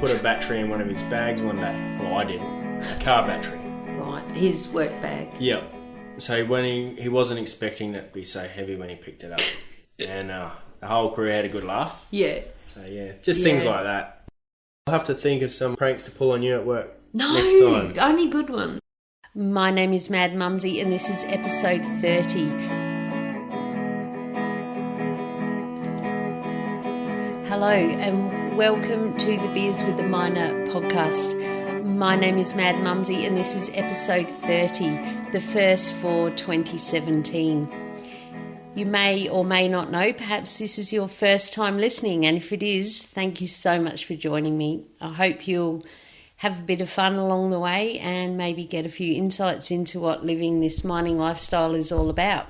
put a battery in one of his bags one day. Well, I did. A car battery. Right, his work bag. Yep. So when he wasn't expecting it to be so heavy when he picked it up. And the whole crew had a good laugh. Yeah. So yeah, just things like that. I'll have to think of some pranks to pull on you at work next time. Only good ones. My name is Mad Mumzie and this is episode 30. Hello and welcome to the Beers with the Miner podcast. My name is Mad Mumzie and this is episode 30, the first for 2017. You may or may not know, perhaps this is your first time listening, and if it is, thank you so much for joining me. I hope you'll have a bit of fun along the way and maybe get a few insights into what living this mining lifestyle is all about.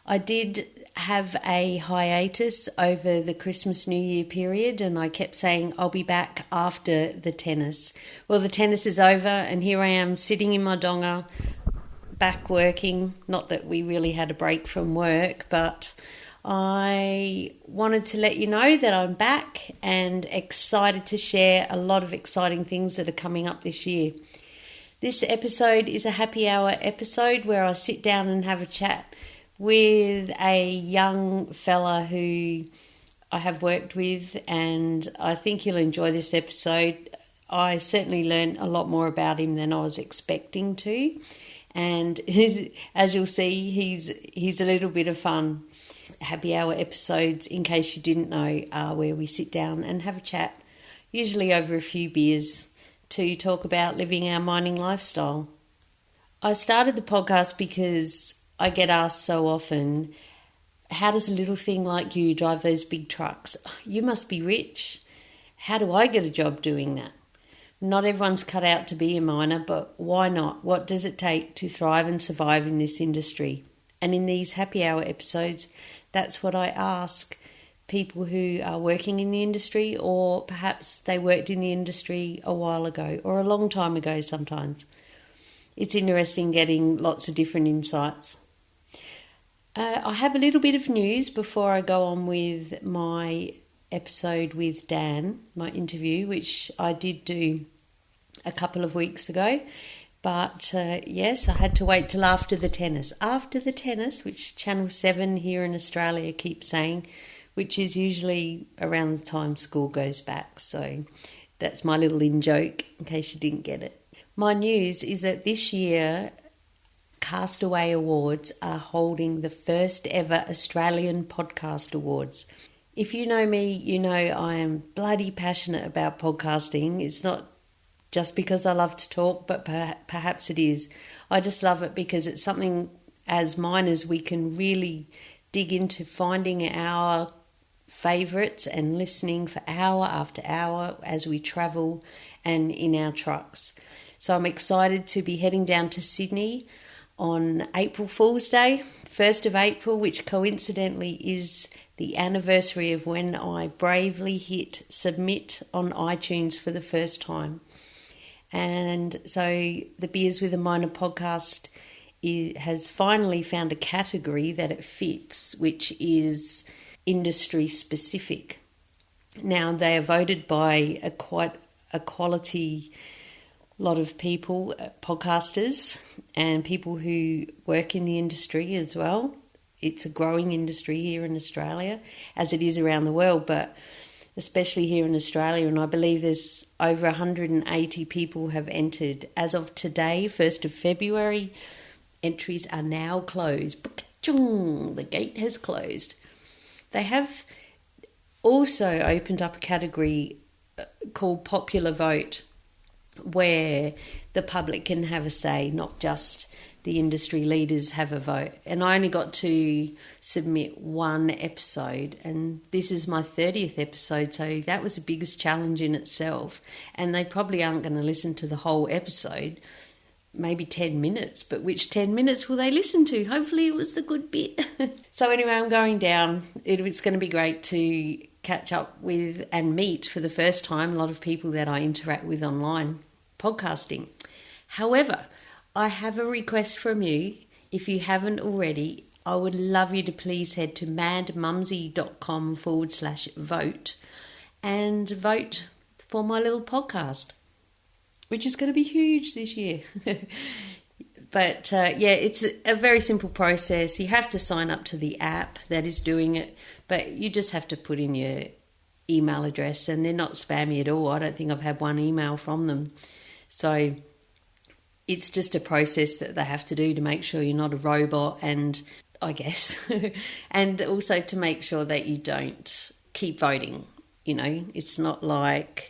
I did have a hiatus over the Christmas New Year period and I kept saying I'll be back after the tennis. Well, the tennis is over and here I am sitting in my donga, back working. Not that we really had a break from work, but I wanted to let you know that I'm back and excited to share a lot of exciting things that are coming up this year. This episode is a happy hour episode where I sit down and have a chat with a young fella who I have worked with, and I think you'll enjoy this episode. I certainly learned a lot more about him than I was expecting to, and as you'll see, he's a little bit of fun. Happy hour episodes, in case you didn't know, are where we sit down and have a chat, usually over a few beers, to talk about living our mining lifestyle. I started the podcast because I get asked so often, how does a little thing like you drive those big trucks? You must be rich. How do I get a job doing that? Not everyone's cut out to be a miner, but why not? What does it take to thrive and survive in this industry? And in these happy hour episodes, that's what I ask people who are working in the industry, or perhaps they worked in the industry a while ago or a long time ago sometimes. It's interesting getting lots of different insights. I have a little bit of news before I go on with my episode with Dan, my interview, which I did do a couple of weeks ago. But yes, I had to wait till after the tennis. After the tennis, which Channel 7 here in Australia keeps saying, which is usually around the time school goes back. So that's my little in-joke in case you didn't get it. My news is that this year Castaway Awards are holding the first ever Australian Podcast Awards. If you know me, you know I am bloody passionate about podcasting. It's not just because I love to talk, but perhaps it is. I just love it because it's something as miners we can really dig into finding our favourites and listening for hour after hour as we travel and in our trucks. So I'm excited to be heading down to Sydney on April Fool's Day, 1st of April, which coincidentally is the anniversary of when I bravely hit submit on iTunes for the first time. And so the Beers with a Miner podcast has finally found a category that it fits, which is industry specific. Now, they are voted by quite a quality lot of people, podcasters and people who work in the industry as well. It's a growing industry here in Australia, as it is around the world, but especially here in Australia. And I believe there's over 180 people have entered. As of today, 1st of February, entries are now closed. The gate has closed. They have also opened up a category called Popular Vote, where the public can have a say, not just the industry leaders have a vote. And I only got to submit one episode, and this is my 30th episode, so that was the biggest challenge in itself. And they probably aren't going to listen to the whole episode, maybe 10 minutes, but which 10 minutes will they listen to? Hopefully it was the good bit. So anyway, I'm going down. It's going to be great to catch up with and meet for the first time a lot of people that I interact with online podcasting. However, I have a request from you. If you haven't already, I would love you to please head to madmumzie.com/vote and vote for my little podcast, which is going to be huge this year. But it's a very simple process. You have to sign up to the app that is doing it, but you just have to put in your email address, and they're not spammy at all. I don't think I've had one email from them. So it's just a process that they have to do to make sure you're not a robot, and I guess, and also to make sure that you don't keep voting. You know, it's not like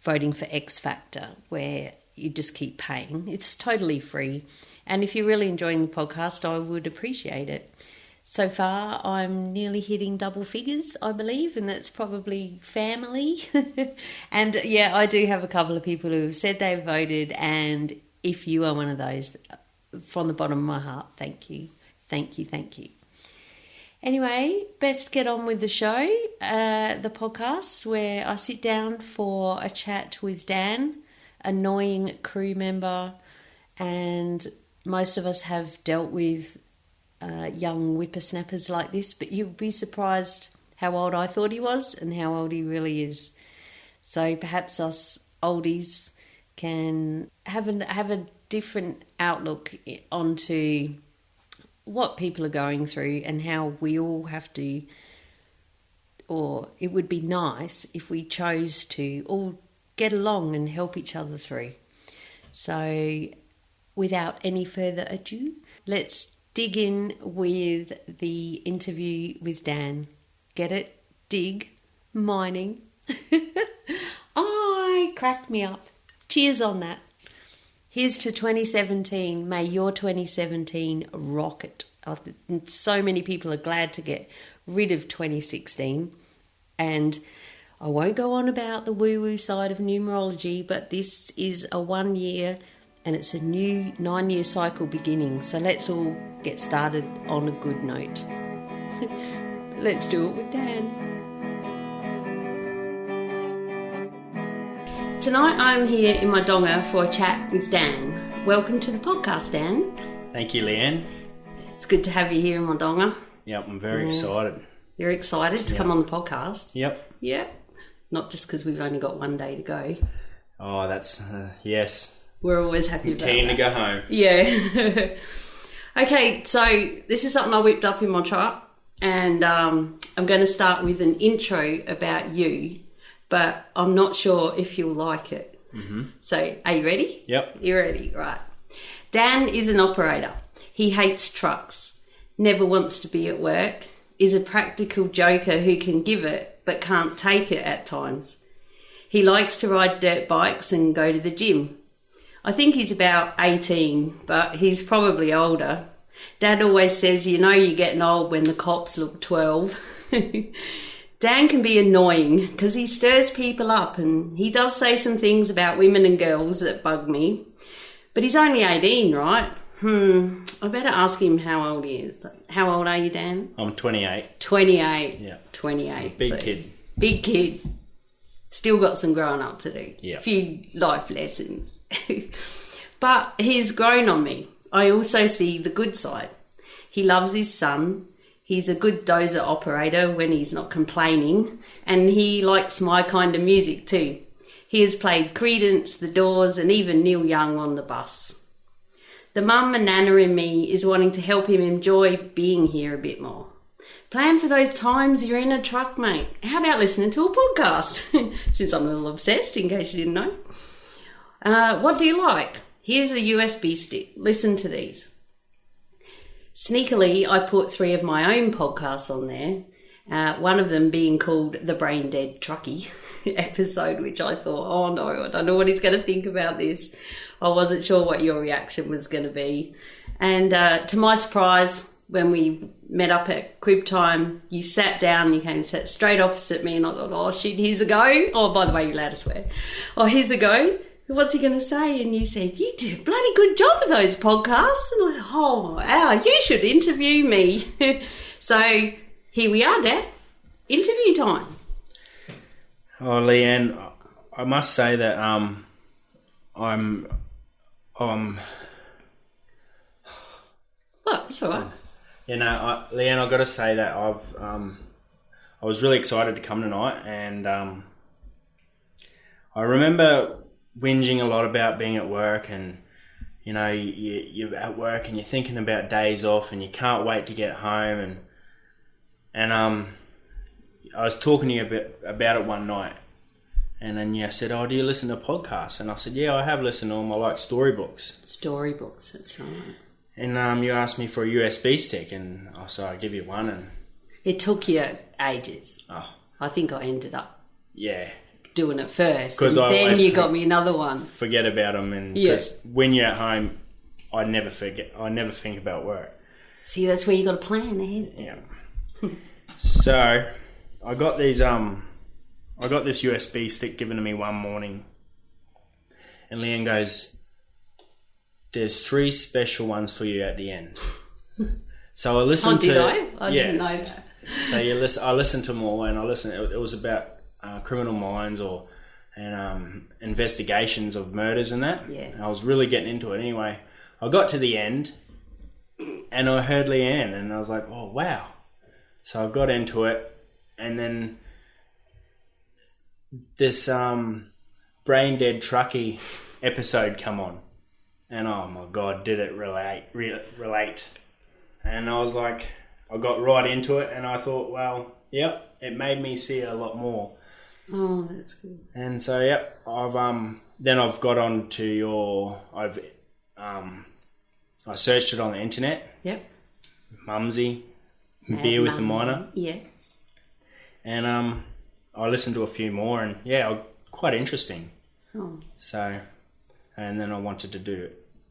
voting for X Factor where you just keep paying. It's totally free. And if you're really enjoying the podcast, I would appreciate it. So far, I'm nearly hitting double figures, I believe, and that's probably family. And yeah, I do have a couple of people who have said they've voted, and if you are one of those, from the bottom of my heart, thank you. Thank you, thank you. Anyway, best get on with the show, the podcast, where I sit down for a chat with Dan, annoying crew member, and most of us have dealt with young whippersnappers like this, but you'll be surprised how old I thought he was and how old he really is. So perhaps us oldies can have a different outlook onto what people are going through and how we all have to, or it would be nice if we chose to all get along and help each other through. So without any further ado, let's dig in with the interview with Dan. Get it? Dig. Mining. Cracked me up. Cheers on that. Here's to 2017. May your 2017 rocket. So many people are glad to get rid of 2016. And I won't go on about the woo-woo side of numerology, but this is a 1 year and it's a new 9-year cycle beginning. So let's all get started on a good note. Let's do it with Dan. Tonight I'm here in my donga for a chat with Dan. Welcome to the podcast, Dan. Thank you, Leanne. It's good to have you here in my donga. Yep, I'm very excited. You're excited to come on the podcast? Yep. Yep. Not just because we've only got 1 day to go. Oh, that's, yes. We're always happy about keen that. to go home. Yeah. Okay, so this is something I whipped up in my truck, and I'm going to start with an intro about you, but I'm not sure if you'll like it. Mm-hmm. So, are you ready? Yep. You're ready, right. Dan is an operator. He hates trucks, never wants to be at work, is a practical joker who can give it but can't take it at times. He likes to ride dirt bikes and go to the gym. I think he's about 18, but he's probably older. Dad always says, you know you're getting old when the cops look 12. Dan can be annoying because he stirs people up and he does say some things about women and girls that bug me. But he's only 18, right? I better ask him how old he is. How old are you, Dan? I'm 28. 28. Yeah. 28. Big kid. Big kid. Still got some growing up to do. Yeah. A few life lessons. But he's grown on me. I also see the good side. He loves his son. He's a good dozer operator when he's not complaining. And he likes my kind of music too. He has played Creedence, The Doors, and even Neil Young on the bus. The mum and nana in me is wanting to help him enjoy being here a bit more. Plan for those times you're in a truck, mate. How about listening to a podcast? Since I'm a little obsessed, in case you didn't know. What do you like? Here's a USB stick. Listen to these. Sneakily, I put 3 of my own podcasts on there. One of them being called The Brain Dead Truckie episode, which I thought, oh no, I don't know what he's going to think about this. I wasn't sure what your reaction was going to be. And to my surprise, when we met up at crib time, you sat down, you came and sat straight opposite me, and I thought, oh shit, here's a go. Oh, by the way, you're allowed to swear. Oh, here's a go. What's he going to say? And you said, you do a bloody good job of those podcasts. And I thought, oh, wow, you should interview me. So here we are, Dad. Interview time. Oh, Leanne, I must say that I'm What? It's all right. You know, Leanne, I've got to say that I was really excited to come tonight, and I remember whinging a lot about being at work, and you know, you're at work and you're thinking about days off, and you can't wait to get home, and I was talking to you about it one night, and then you said, "Oh, do you listen to podcasts?" And I said, "Yeah, I have listened to them. I like storybooks." Storybooks, that's right. And you asked me for a USB stick, and so I give you one, and it took you ages. Oh, I think I ended up yeah doing it first, and then you got me another one. Forget about them, and because when you're at home, I never think about work. See, that's where you got to plan ahead. Yeah. So I got these. I got this USB stick given to me one morning, and Leanne goes, "There's 3 special ones for you at the end." So I listened to. Oh, did I? I didn't know that. So I listened to them all, and it was about criminal minds and investigations of murders and that. Yeah. And I was really getting into it. Anyway, I got to the end, and I heard Leanne, and I was like, "Oh wow!" So I got into it, and then this Brain Dead Truckee episode come on, and oh my god, did it relate? And I was like, I got right into it, and I thought, well, yep, it made me see a lot more. Oh, that's good. And so, yep, I've got on to your, I searched it on the internet. Yep. Mumzie, beer with a minor. Yes. And I listened to a few more, and yeah, quite interesting. Oh. So, and then I wanted to do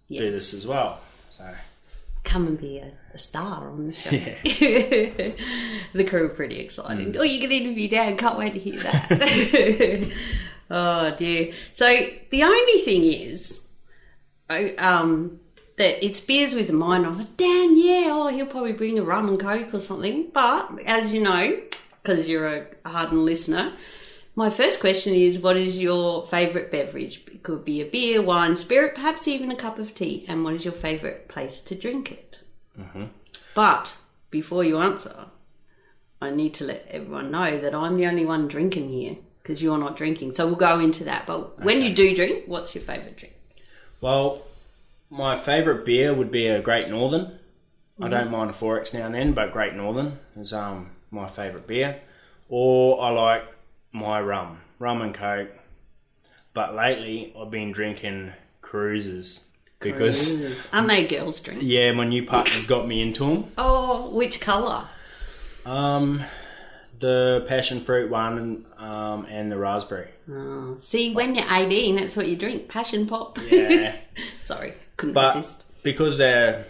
this as well. So. Come and be a star on the show. Yeah. The crew are pretty excited. Oh, you can interview Dad. Can't wait to hear that. Oh, dear. So the only thing is that it's beers with a minor. I'm like, Dan, he'll probably bring a rum and coke or something. But as you know, because you're a hardened listener, my first question is, what is your favourite beverage? It could be a beer, wine, spirit, perhaps even a cup of tea. And what is your favourite place to drink it? Mm-hmm. But before you answer, I need to let everyone know that I'm the only one drinking here because you're not drinking. So we'll go into that. But when you do drink, what's your favourite drink? Well, my favourite beer would be a Great Northern. Mm-hmm. I don't mind a Forex now and then, but Great Northern is my favourite beer. Or I like my rum and coke, but lately I've been drinking cruisers because aren't they girls' drink? Yeah, my new partner's got me into them. Oh, which colour? The passion fruit one and the raspberry. Oh, see, when you're 18, that's what you drink, passion pop. Yeah. Sorry, couldn't but resist. Because they're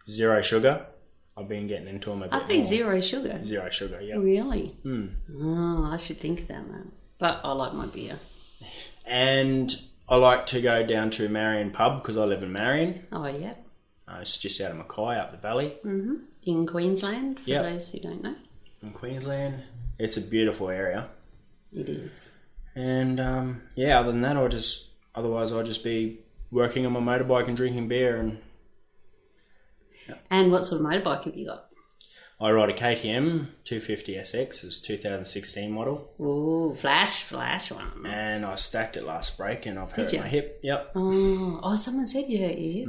zero sugar, I've been getting into them a bit more. I think zero sugar. Zero sugar, yeah. Really? Oh, I should think about that. But I like my beer. And I like to go down to Marion Pub because I live in Marion. Oh, yeah. It's just out of Mackay, up the valley. Mm-hmm. In Queensland, for those who don't know. In Queensland. It's a beautiful area. It is. And, other than that, I'll just be working on my motorbike and drinking beer and... And what sort of motorbike have you got? I ride a KTM 250 SX, it's 2016 model. Ooh, flash one. And I stacked it last break and I've hurt my hip. Yep. Oh, someone said you hurt your hip.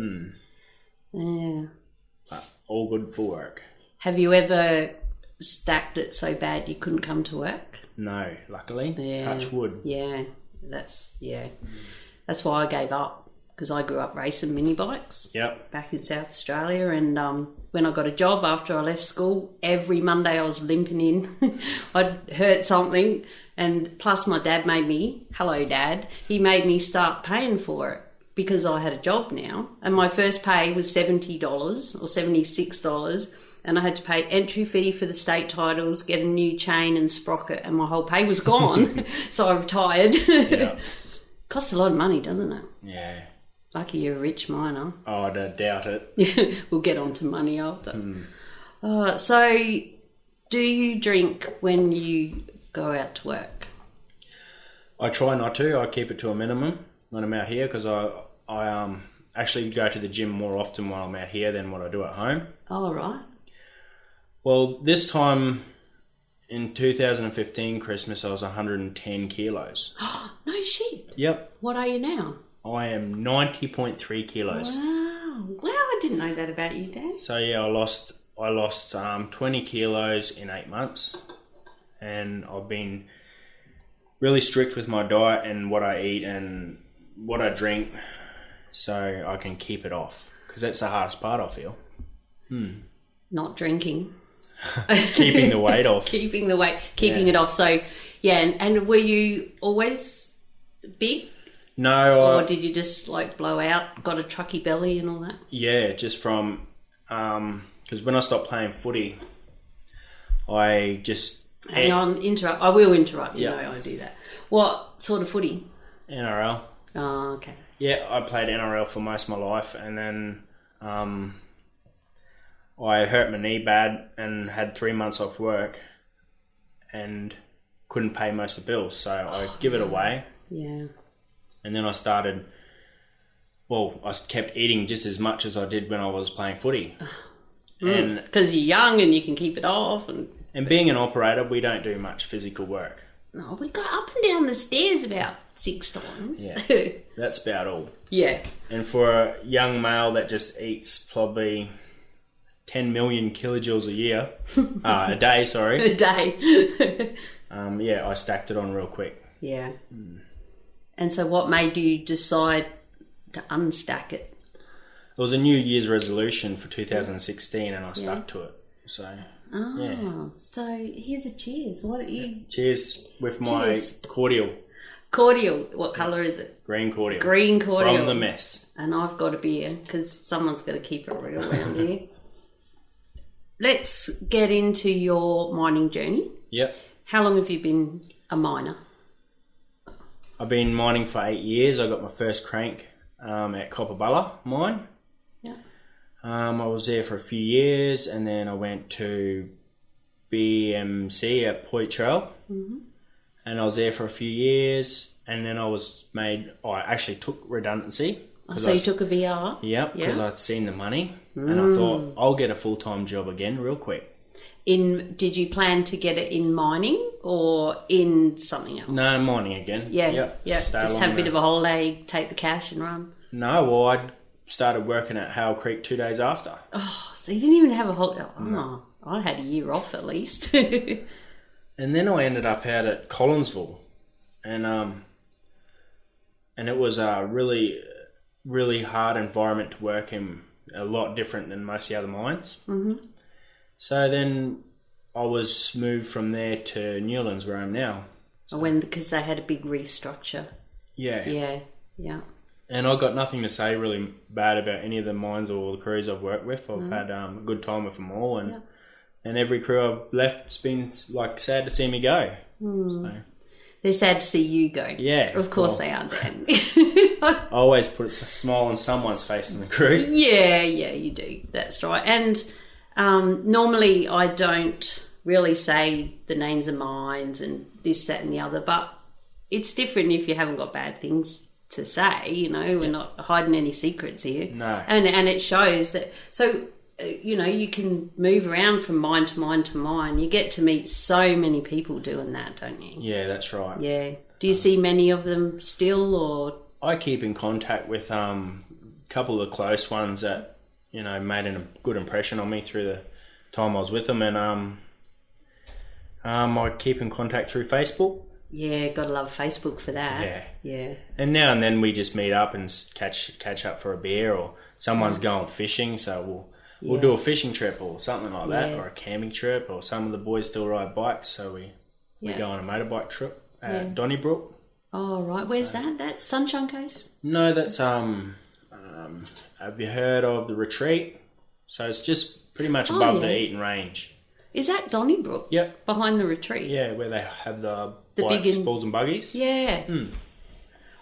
Yeah. But all good for work. Have you ever stacked it so bad you couldn't come to work? No, luckily. Yeah. Touch wood. Yeah, that's why I gave up. Because I grew up racing mini bikes back in South Australia, and when I got a job after I left school, every Monday I was limping in. I'd hurt something, and plus my dad made me, hello Dad, he made me start paying for it because I had a job now, and my first pay was $70 or $76, and I had to pay entry fee for the state titles, get a new chain and sprocket, and my whole pay was gone. So I retired. Yeah. Costs a lot of money, doesn't it? Yeah. Lucky you're a rich miner. Oh, I doubt it. We'll get on to money after. So, do you drink when you go out to work? I try not to. I keep it to a minimum when I'm out here because I actually go to the gym more often while I'm out here than what I do at home. Oh, right. Well, this time in 2015 Christmas, I was 110 kilos. No shit. Yep. What are you now? I am 90.3 kilos. Wow. Wow, I didn't know that about you, Dad. So yeah, I lost 20 kilos in 8 months, and I've been really strict with my diet and what I eat and what I drink, so I can keep it off, because that's the hardest part, I feel. Not drinking. Keeping the weight off. Keeping it off. So yeah, and were you always big? No. Or did you just like blow out, got a trucky belly and all that? Yeah, just from because when I stopped playing footy, I just Hang on, interrupt. I will interrupt. You Yeah. know I do that. What sort of footy? NRL. Oh, okay. Yeah, I played NRL for most of my life, and then I hurt my knee bad and had 3 months off work and couldn't pay most of the bills, so I give it away. Yeah. And then I kept eating just as much as I did when I was playing footy. And Because you're young and you can keep it off. And being an operator, we don't do much physical work. No, we got up and down the stairs about 6 times. Yeah. That's about all. Yeah. And for a young male that just eats probably 10 million kilojoules a day, sorry. A day. Yeah, I stacked it on real quick. Yeah. And so what made you decide to unstack it? It was a New Year's resolution for 2016, and I stuck to it. So, So here's a cheers. What you? Cheers with my cordial. Cordial. What colour is it? Green cordial. Green cordial. From the mess. And I've got a beer because someone's got to keep it real around here. Let's get into your mining journey. Yep. How long have you been a miner? I've been mining for 8 years. I got my first crank at Copperbulla mine. Yeah. I was there for a few years, and then I went to BMC at Poitrel, and I was there for a few years, and then I actually took redundancy. So you took a VR? Yep, because I'd seen the money, and I thought, I'll get a full-time job again real quick. Did you plan to get it in mining or in something else? No, mining again. Yeah, Yep. yeah. Just have a bit of a holiday, take the cash and run. No, well, I started working at Hale Creek 2 days after. Oh, so you didn't even have a holiday? Oh, I had a year off at least. And then I ended up out at Collinsville, and it was a really, really hard environment to work in, a lot different than most of the other mines. Mm-hmm. So then I was moved from there to Newlands, where I am now. Because they had a big restructure. Yeah. Yeah, yeah. And I got nothing to say really bad about any of the mines or the crews I've worked with. I've had a good time with them all, and every crew I've left's been like sad to see me go. So. They're sad to see you go. Yeah. Of course they are, Dan. I always put a smile on someone's face in the crew. Yeah, you do. That's right. And normally I don't really say the names of mines and this, that and the other, but it's different if you haven't got bad things to say, we're not hiding any secrets here. No. And it shows that, so, you can move around from mine to mine to mine. You get to meet so many people doing that, don't you? Yeah, that's right. Yeah. Do you see many of them still, or? I keep in contact with a couple of close ones that, made a good impression on me through the time I was with them, and I keep in contact through Facebook. Yeah, gotta love Facebook for that. Yeah. And now and then we just meet up and catch up for a beer, or someone's going fishing, so we'll do a fishing trip or something like that, or a camping trip, or some of the boys still ride bikes, so we go on a motorbike trip at Donnybrook. Oh right, where's that? That's Sunshine Coast? No, that's have you heard of the Retreat? So it's just pretty much above the Eaton Range. Is that Donnybrook? Yep. Behind the Retreat? Yeah, where they have the big balls and buggies. Yeah.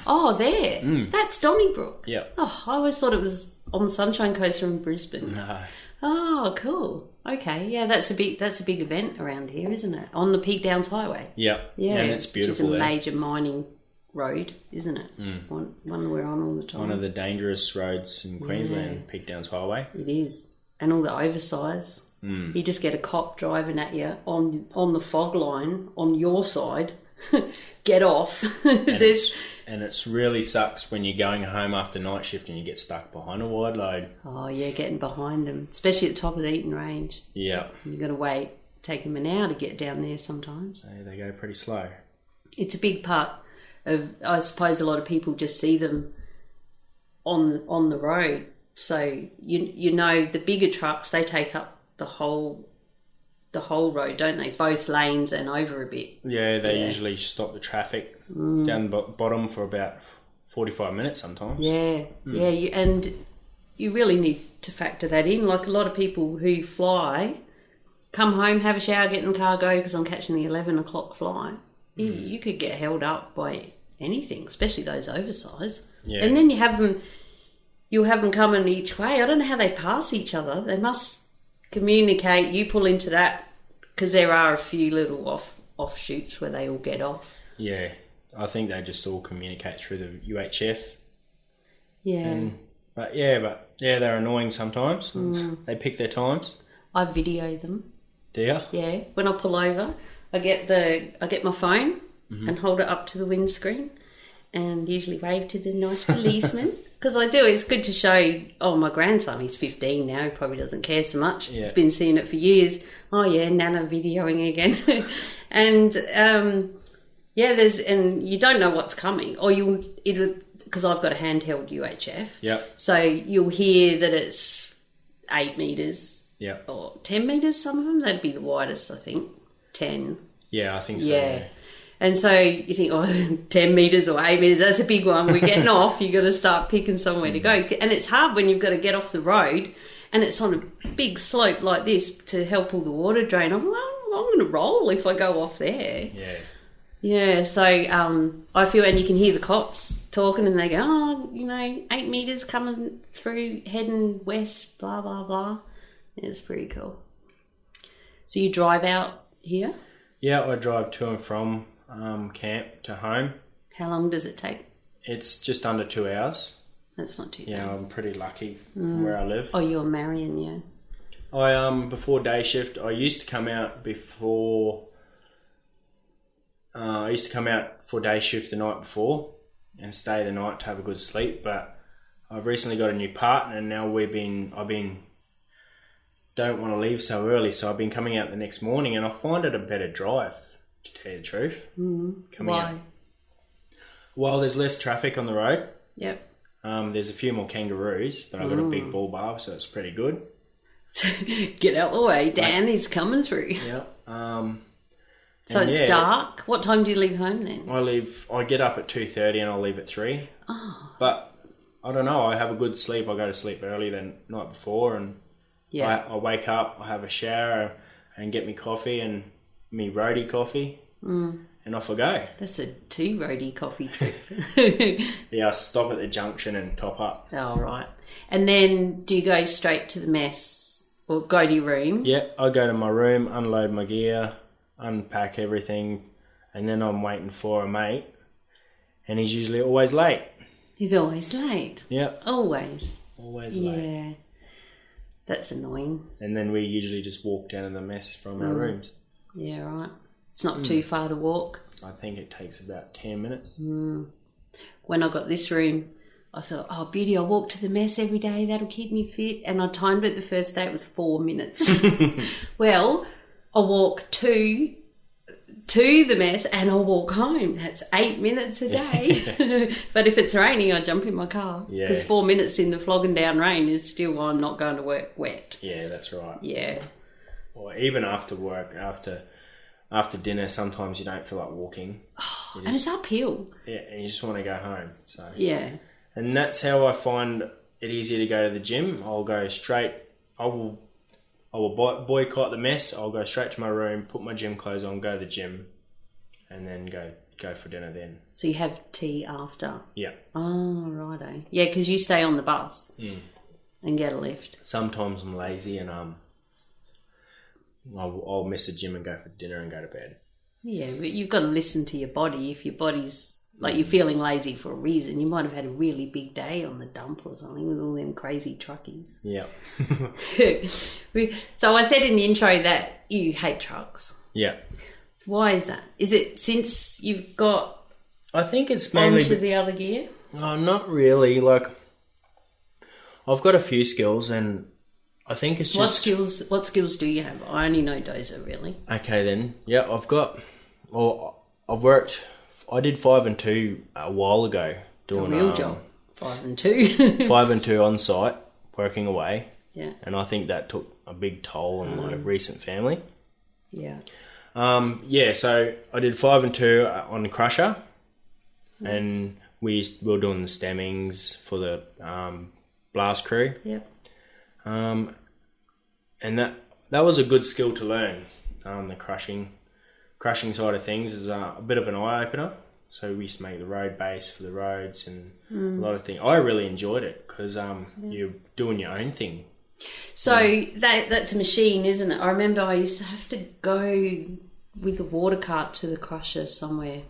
Oh, there. That's Donnybrook. Yeah. Oh, I always thought it was on the Sunshine Coast or in Brisbane. No. Oh, cool. Okay, yeah, that's a big event around here, isn't it? On the Peak Downs Highway. Yeah. Yeah. And it's beautiful. Which is a there. major mining road, isn't it? One we're on all the time. One of the dangerous roads in Queensland, Peak Downs Highway. It is. And all the oversize. You just get a cop driving at you on the fog line on your side. Get off. And it's really sucks when you're going home after night shift and you get stuck behind a wide load. Oh yeah, getting behind them, especially at the top of the eating range. Yeah. You've got to wait, take them an hour to get down there sometimes. So they go pretty slow. It's a big part of, I suppose a lot of people just see them on the road. So you know the bigger trucks, they take up the whole road, don't they? Both lanes and over a bit. Yeah, they usually stop the traffic down the bottom for about 45 minutes sometimes. Yeah, and you really need to factor that in. Like a lot of people who fly, come home, have a shower, get in the car, go because I'm catching the 11 o'clock flight. You could get held up by anything, especially those oversized. Yeah. And then you'll have them coming each way. I don't know how they pass each other. They must communicate. You pull into that because there are a few little offshoots where they all get off. Yeah, I think they just all communicate through the UHF. Yeah. But they're annoying sometimes. They pick their times. I video them. Do you? Yeah. When I pull over, I get my phone and hold it up to the windscreen and usually wave to the nice policeman. Because I do, it's good to show, my grandson, he's 15 now, he probably doesn't care so much. Yeah. He's been seeing it for years. Oh yeah, Nana videoing again. And and you don't know what's coming. Or because I've got a handheld UHF. Yeah. So you'll hear that it's 8 metres. Yeah. Or 10 metres, some of them. That'd be the widest, I think. 10. Yeah, I think so. Yeah. And so you think, 10 metres or 8 metres, that's a big one. We're getting off. You've got to start picking somewhere to go. And it's hard when you've got to get off the road and it's on a big slope like this to help all the water drain. I'm going to roll if I go off there. Yeah. Yeah, so I feel, and you can hear the cops talking and they go, 8 metres coming through, heading west, blah, blah, blah. It's pretty cool. So you drive out here? Yeah, I drive to and from camp to home. How long does it take? It's just under 2 hours. That's not too bad. Yeah, I'm pretty lucky from where I live. Oh, you're Marion, yeah. Before day shift, I used to come out for day shift the night before and stay the night to have a good sleep. But I've recently got a new partner, and now don't want to leave so early, so I've been coming out the next morning, and I find it a better drive, to tell you the truth. Why? Well, there's less traffic on the road. Yep. There's a few more kangaroos, but I've got a big bull bar, so it's pretty good. Get out the way, Dan. He's coming through. Yeah. So it's dark. What time do you leave home then? I get up at 2:30 and I'll leave at 3. Oh. But I don't know. I have a good sleep. I go to sleep early the night before, and I wake up. I have a shower and get me coffee and me roadie coffee, and off I go. That's a 2 roadie coffee trip. Yeah, I stop at the junction and top up. Oh, right. And then do you go straight to the mess or go to your room? Yeah, I go to my room, unload my gear, unpack everything, and then I'm waiting for a mate, and he's usually always late. He's always late? Yeah. Always? Always late. Yeah. That's annoying. And then we usually just walk down to the mess from our rooms. Yeah, right. It's not too far to walk. I think it takes about 10 minutes. When I got this room, I thought, oh, beauty, I'll walk to the mess every day. That'll keep me fit. And I timed it the first day. It was 4 minutes. Well, I'll walk to the mess and I'll walk home. That's 8 minutes a day. But if it's raining, I jump in my car. Yeah. Because 4 minutes in the flogging down rain is still, I'm not going to work wet. Yeah, that's right. Yeah. Or even after work, after dinner, sometimes you don't feel like walking. And it's uphill. Yeah, and you just want to go home. So yeah. And that's how I find it easier to go to the gym. I'll go straight. I will boycott the mess. I'll go straight to my room, put my gym clothes on, go to the gym, and then go for dinner then. So you have tea after? Yeah. Oh, righto. Yeah, because you stay on the bus and get a lift. Sometimes I'm lazy and I'll miss the gym and go for dinner and go to bed. Yeah, but you've got to listen to your body. If your body's Like you're feeling lazy for a reason. You might have had a really big day on the dump or something with all them crazy truckies. Yeah. So I said in the intro that you hate trucks. Yeah. So why is that? Is it since you've got I think it's mainly... onto the other gear? Oh, not really. Like, I've got a few skills and I think it's just... What skills do you have? I only know dozer, really. Okay, then. Yeah, I've worked... I did 5 and 2 a while ago. Doing a real job. 5 and 2. 5 and 2 on site, working away. Yeah. And I think that took a big toll on my recent family. Yeah. So I did 5 and 2 on the crusher, and we were doing the stemmings for the blast crew. Yep. And that was a good skill to learn. The crushing side of things is a bit of an eye opener. So we used to make the road base for the roads and a lot of things. I really enjoyed it because you're doing your own thing. So that's a machine, isn't it? I remember I used to have to go with a water cart to the crusher somewhere,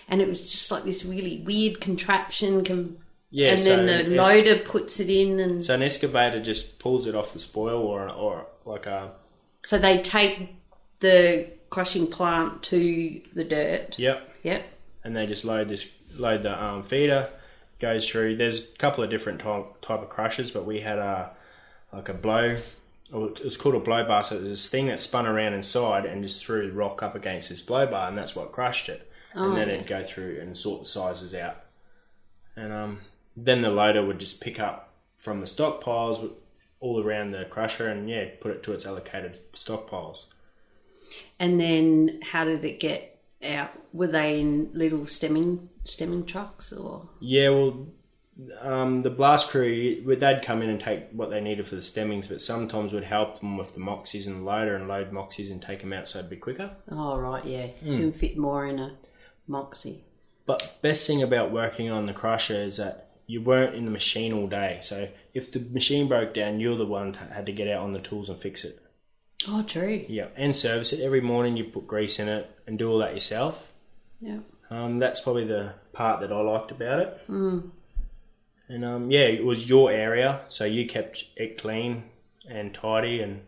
and it was just like this really weird contraption. And then the loader puts it in, and so an excavator just pulls it off the spoil, or like a. So they take the crushing plant to the dirt. Yep. And they just load the feeder, goes through. There's a couple of different type of crushers, but we had a blow. It was called a blow bar. So it was this thing that spun around inside and just threw the rock up against this blow bar, and that's what crushed it. And then it'd go through and sort the sizes out. And then the loader would just pick up from the stockpiles all around the crusher and put it to its allocated stockpiles. And then how did it get out? Were they in little stemming trucks or? Yeah, well, the blast crew, they'd come in and take what they needed for the stemmings, but sometimes would help them with the moxies and the loader and load moxies and take them out so it'd be quicker. Oh, right, yeah. You can fit more in a moxie. But best thing about working on the crusher is that you weren't in the machine all day. So if the machine broke down, you're the one that had to get out on the tools and fix it. Oh, true. Yeah, and service it. Every morning you put grease in it and do all that yourself. Yeah. That's probably the part that I liked about it. And it was your area, so you kept it clean and tidy, and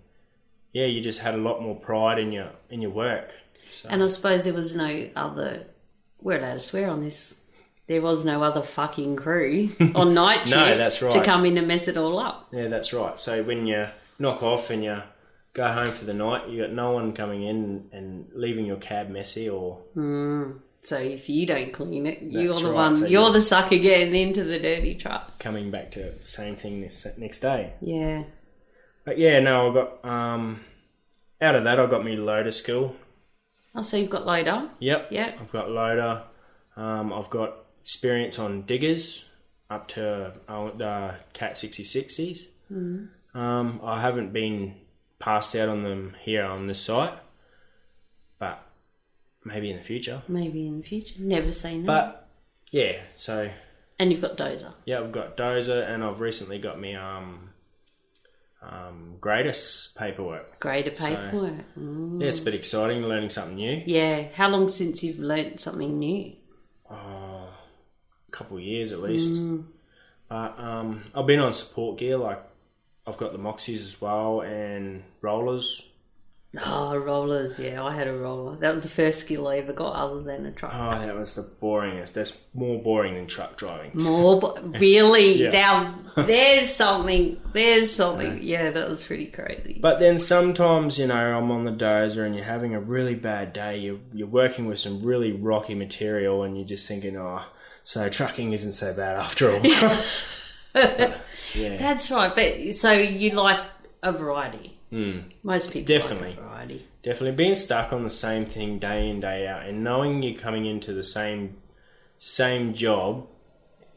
you just had a lot more pride in your work. So. And I suppose there was no other. We're allowed to swear on this. There was no other fucking crew on night shift no, that's right. to come in and mess it all up. Yeah, that's right. So when you knock off and you go home for the night, you got no one coming in and leaving your cab messy or. So if you don't clean it, you're the right. one. So you're the sucker getting into the dirty truck. Coming back to the same thing this next day. Yeah. But I got out of that I got me loader skill. Oh, so you've got loader? Yep. Yep. I've got loader. I've got experience on diggers up to the Cat 6060s. I haven't been passed out on them here on this site, but maybe in the future. Never say no. But so. And you've got dozer. Yeah, I've got dozer, and I've recently got me grader paperwork. Grader paperwork. So, it's a bit exciting learning something new. Yeah. How long since you've learnt something new? A couple of years at least. But I've been on support gear, like I've got the moxies as well and rollers. Oh, rollers, yeah, I had a roller. That was the first skill I ever got other than a truck. Oh, that was the boringest. That's more boring than truck driving. Really? Yeah. Now, there's something. Yeah, that was pretty crazy. But then sometimes, I'm on the dozer and you're having a really bad day. You're working with some really rocky material and you're just thinking, so trucking isn't so bad after all. Yeah. That's right. But so you like a variety. Most people definitely like a variety. Definitely being stuck on the same thing day in, day out, and knowing you're coming into the same job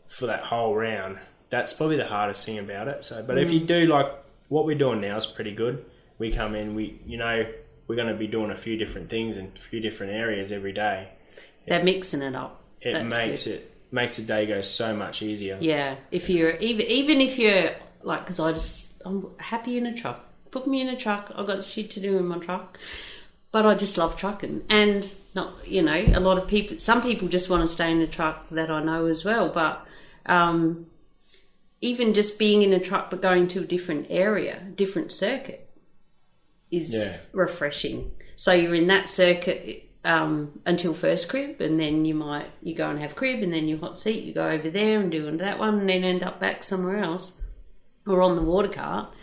for that whole round. That's probably the hardest thing about it. So, but if you do like what we're doing now is pretty good. We come in, we're going to be doing a few different things in a few different areas every day. They're mixing it up. It makes the day go so much easier. Yeah, if you're even if you're like, because I'm happy in a truck. Put me in a truck. I've got shit to do in my truck. But I just love trucking, and not, a lot of people. Some people just want to stay in a truck that I know as well. But even just being in a truck but going to a different area, different circuit, is refreshing. So you're in that circuit until first crib, and then you go and have crib, and then your hot seat, you go over there and do that one, and then end up back somewhere else, or on the water cart.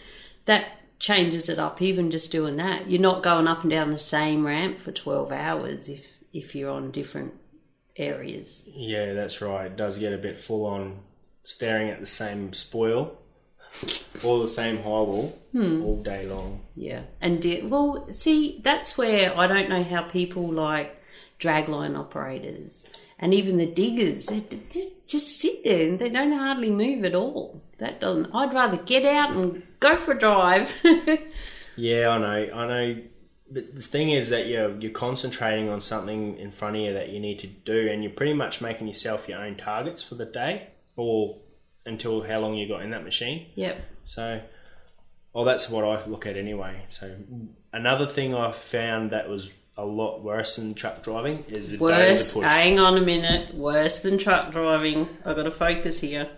That changes it up, even just doing that. You're not going up and down the same ramp for 12 hours if you're on different areas. Yeah, that's right. It does get a bit full on staring at the same spoil or the same high wall all day long. Yeah. And see, that's where I don't know how people like dragline operators and even the diggers, they just sit there and they don't hardly move at all. I'd rather get out and go for a drive. Yeah, I know. But the thing is that you're concentrating on something in front of you that you need to do, and you're pretty much making yourself your own targets for the day, or until how long you got in that machine. Yep. So, that's what I look at anyway. So another thing I found that was a lot worse than truck driving is the dozer push. Hang on a minute. Worse than truck driving. I've got to focus here.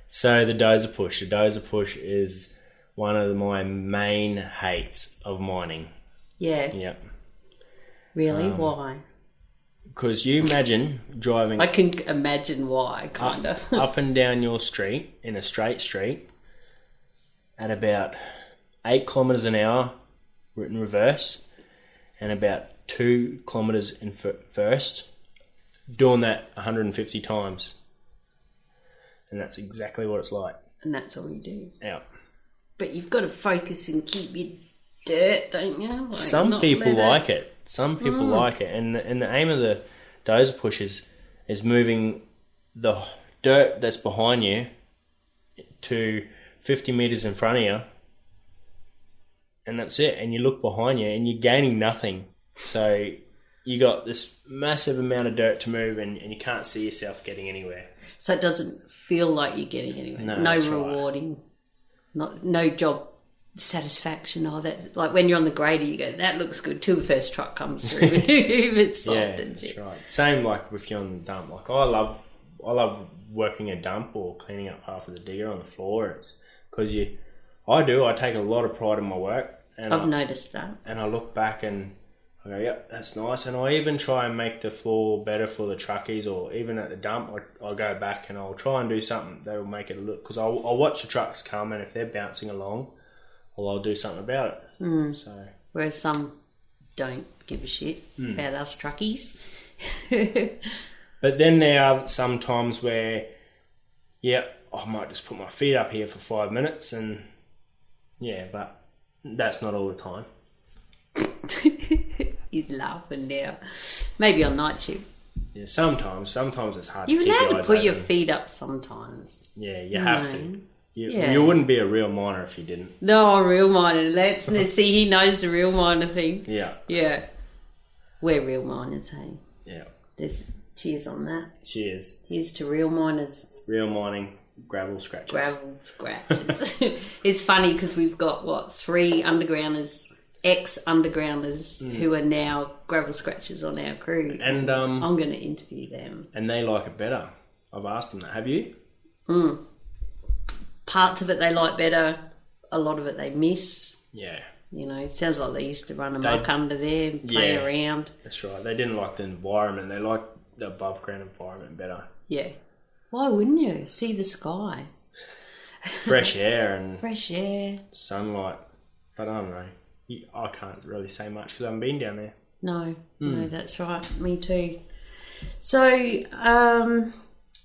So the dozer push. The dozer push is one of my main hates of mining. Yeah. Yep. Really? Why? Because you imagine driving... I can imagine why, kind of. Up and down your street, in a straight street, at about 8 kilometres an hour in reverse, and about 2 kilometres in first, doing that 150 times. And that's exactly what it's like. And that's all you do. Yeah. But you've got to focus and keep your dirt, don't you? Like, some people like it. Some people like it. And the aim of the dozer push is moving the dirt that's behind you to 50 metres in front of you. And that's it. And you look behind you and you're gaining nothing. So you got this massive amount of dirt to move, and you can't see yourself getting anywhere. So it doesn't feel like you're getting anywhere. No rewarding. Right. No job satisfaction. That, like when you're on the grader, you go, that looks good, till the first truck comes through. If it's soft and shit. That's right. Same like if you're on the dump. Like I love working a dump or cleaning up half of the digger on the floor. Because I take a lot of pride in my work. And I've noticed that. And I look back and I go, yep, that's nice. And I even try and make the floor better for the truckies, or even at the dump, I'll go back and I'll try and do something that will make it look... Because I'll watch the trucks come, and if they're bouncing along, well, I'll do something about it. So, whereas some don't give a shit about us truckies. But then there are some times where, I might just put my feet up here for 5 minutes, and but that's not all the time. He's laughing now. Maybe on night shift. Yeah, sometimes it's hard You're to keep your eyes allowed to put your open. feet up sometimes. Yeah, you have to. You wouldn't be a real miner if you didn't. No, a real miner. Let's see, he knows the real miner thing. Yeah. Yeah. We're real miners, hey? Yeah. Cheers on that. Cheers. Here's to real miners. Real mining, gravel scratches. It's funny because we've got, 3 undergrounders, ex-undergrounders who are now gravel scratchers on our crew. And I'm going to interview them. And they like it better. I've asked them that. Have you? Parts of it they like better. A lot of it they miss. Yeah. It sounds like they used to run amok under there and play around. That's right. They didn't like the environment. They liked the above ground environment better. Yeah. Why wouldn't you? See the sky. Fresh air and... Fresh air. Sunlight. But I don't know. I can't really say much because I haven't been down there. No, that's right. Me too. So,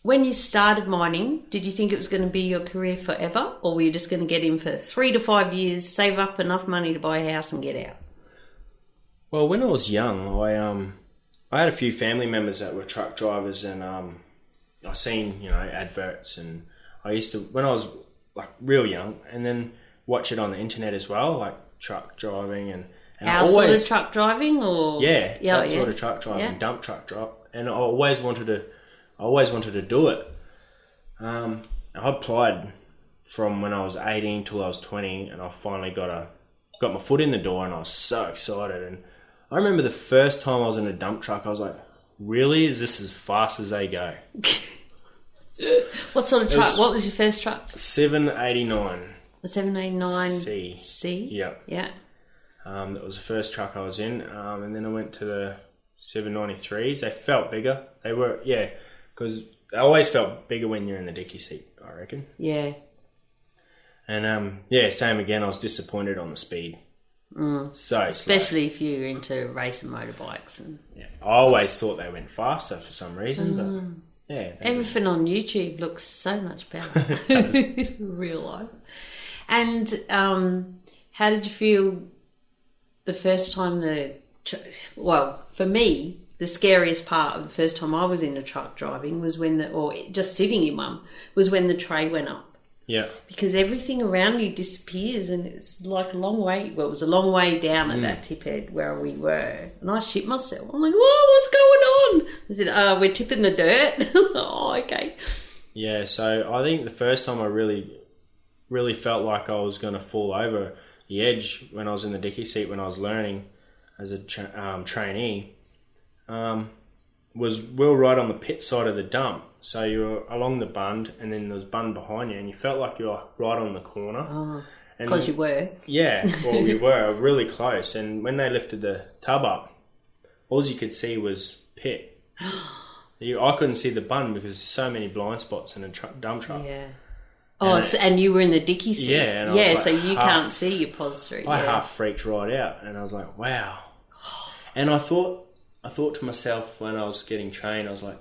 when you started mining, did you think it was going to be your career forever, or were you just going to get in for 3 to 5 years, save up enough money to buy a house and get out? Well, when I was young, I had a few family members that were truck drivers, and I seen adverts, and I used to, when I was like real young, and then watch it on the internet as well, like truck driving and our sort of truck driving, or that sort of truck driving, dump truck drop, and I always wanted to do it. I applied from when I was 18 till I was 20, and I finally got my foot in the door, and I was so excited. And I remember the first time I was in a dump truck, I was like, really? Is this as fast as they go? What sort of truck? What was your first truck? 789. A 789 C. C? Yep. Yeah. That was the first truck I was in. And then I went to the 793s. They felt bigger. They were, because they always felt bigger when you're in the dicky seat, I reckon. Yeah. And, same again. I was disappointed on the speed. So especially if you're into racing motorbikes. And I always thought they went faster for some reason, but everything on YouTube looks so much better in real life. And how did you feel the first time for me, the scariest part of the first time I was in a truck driving was or just sitting in one, was when the tray went up. Yeah. Because everything around you disappears, and it's like a long way. Well, it was a long way down at that tip head where we were. And I shit myself. I'm like, whoa, what's going on? I said, we're tipping the dirt. Oh, okay. Yeah, so I think the first time I really, really felt like I was going to fall over the edge when I was in the dicky seat when I was learning as a trainee was we were right on the pit side of the dump. So you were along the bund, and then there was bund behind you, and you felt like you were right on the corner. Oh, because you were. Yeah, well, we were really close. And when they lifted the tub up, all you could see was pit. I couldn't see the bund because there's so many blind spots in a dump truck. Yeah. Oh, and you were in the dicky seat. Yeah. And so you can't see your pos through. I half freaked right out, and I was like, wow. And I thought to myself when I was getting trained, I was like,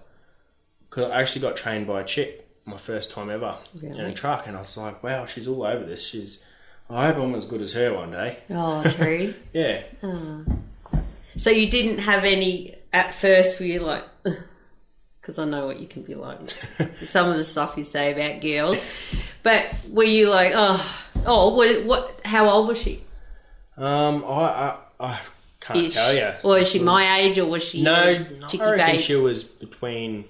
because I actually got trained by a chick, my first time ever in a truck, and I was like, wow, she's all over this. I hope I'm as good as her one day. Oh, true. Yeah. Oh. So you didn't have any, at first were you like, because I know what you can be like, some of the stuff you say about girls, but were you like, what? How old was she? I can't tell you. Or was she my age, or was she I reckon babe? she was between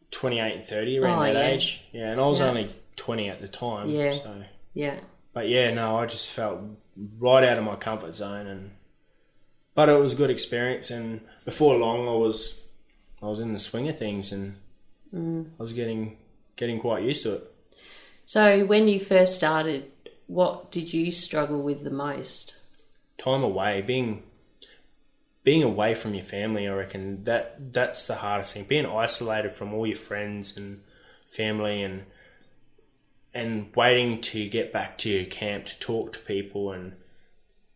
28 and 30, around that age. Yeah, and I was only 20 at the time. Yeah. So. Yeah. But I just felt right out of my comfort zone, but it was a good experience. And before long, I was in the swing of things, and I was getting quite used to it. So when you first started, what did you struggle with the most? Time away, being away from your family. I reckon that's the hardest thing. Being isolated from all your friends and family, and waiting to get back to your camp to talk to people, and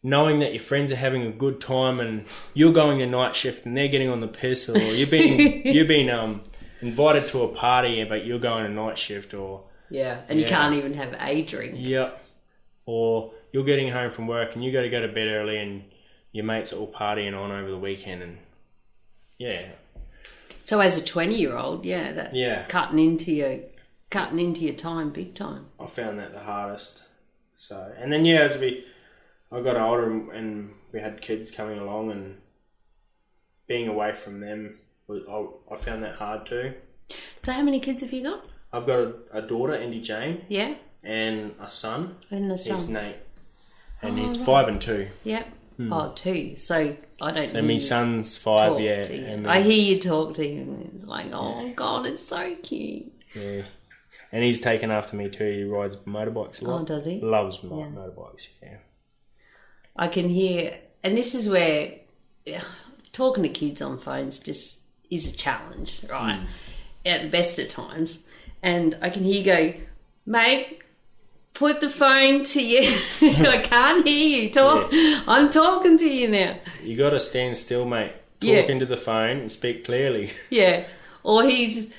knowing that your friends are having a good time and you're going to night shift and they're getting on the piss, or you've been invited to a party but you're going to night shift, or you can't even have a drink. Yeah. Or you're getting home from work and you got to go to bed early, and your mates are all partying on over the weekend, and So as a 20-year-old, that's cutting into your time big time. I found that the hardest. So, and then as I got older and we had kids coming along, and being away from them, I found that hard too. So how many kids have you got? I've got a daughter, Andy Jane. Yeah. And a son. And a son. He's Nate. And he's 5 and 2. Yep. Oh, 2. So I don't. And my son's 5. Yeah. And I hear you talk to him, and it's like, God, it's so cute. Yeah. And he's taken after me too. He rides motorbikes a lot. Oh, does he? Loves motorbikes. Yeah. I can hear, and this is where talking to kids on phones just is a challenge, right? At the best of times. And I can hear you go, mate, put the phone to you. I can't hear you talk. Yeah. I'm talking to you now. You got to stand still, mate. Talk into the phone and speak clearly. Yeah. Or he's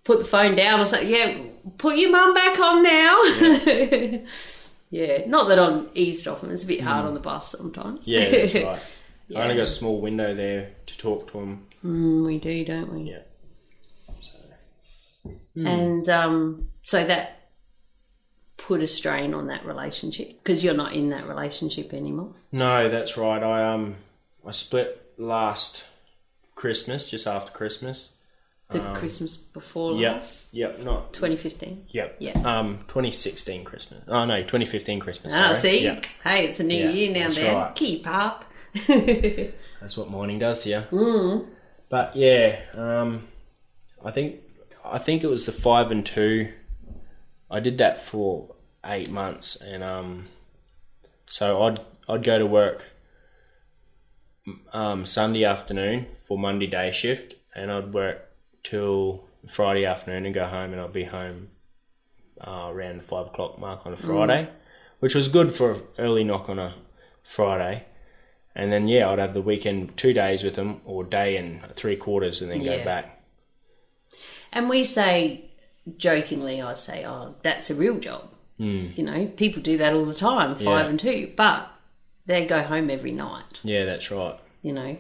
put the phone down or something. Put your mum back on now. Yeah. Not that I'm eavesdropping. It's a bit hard on the bus sometimes. Yeah, that's right. I only got a small window there to talk to him. We do, don't we? Yeah. And so that put a strain on that relationship because you're not in that relationship anymore. No, that's right. I split last Christmas, just after Christmas. The Christmas before last? Yep, not 2015. Yep. Yeah. 2016 Christmas. Oh no, 2015 Christmas. Ah, sorry. see? Yep. Hey, it's a new year now, then. Right. Keep up. That's what mining does to you. Mm. But yeah, I think it was the 5 and 2. I did that for 8 months, and so I'd go to work Sunday afternoon for Monday day shift, and I'd work till Friday afternoon and go home, and I'd be home around the 5 o'clock mark on a Friday, which was good for early knock on a Friday. And then, yeah, I'd have the weekend 2 days with them, or day and 3/4, and then go back. And we say, jokingly, I say, oh, that's a real job. You know, people do that all the time, 5 and 2, but they go home every night. Yeah, that's right. You know,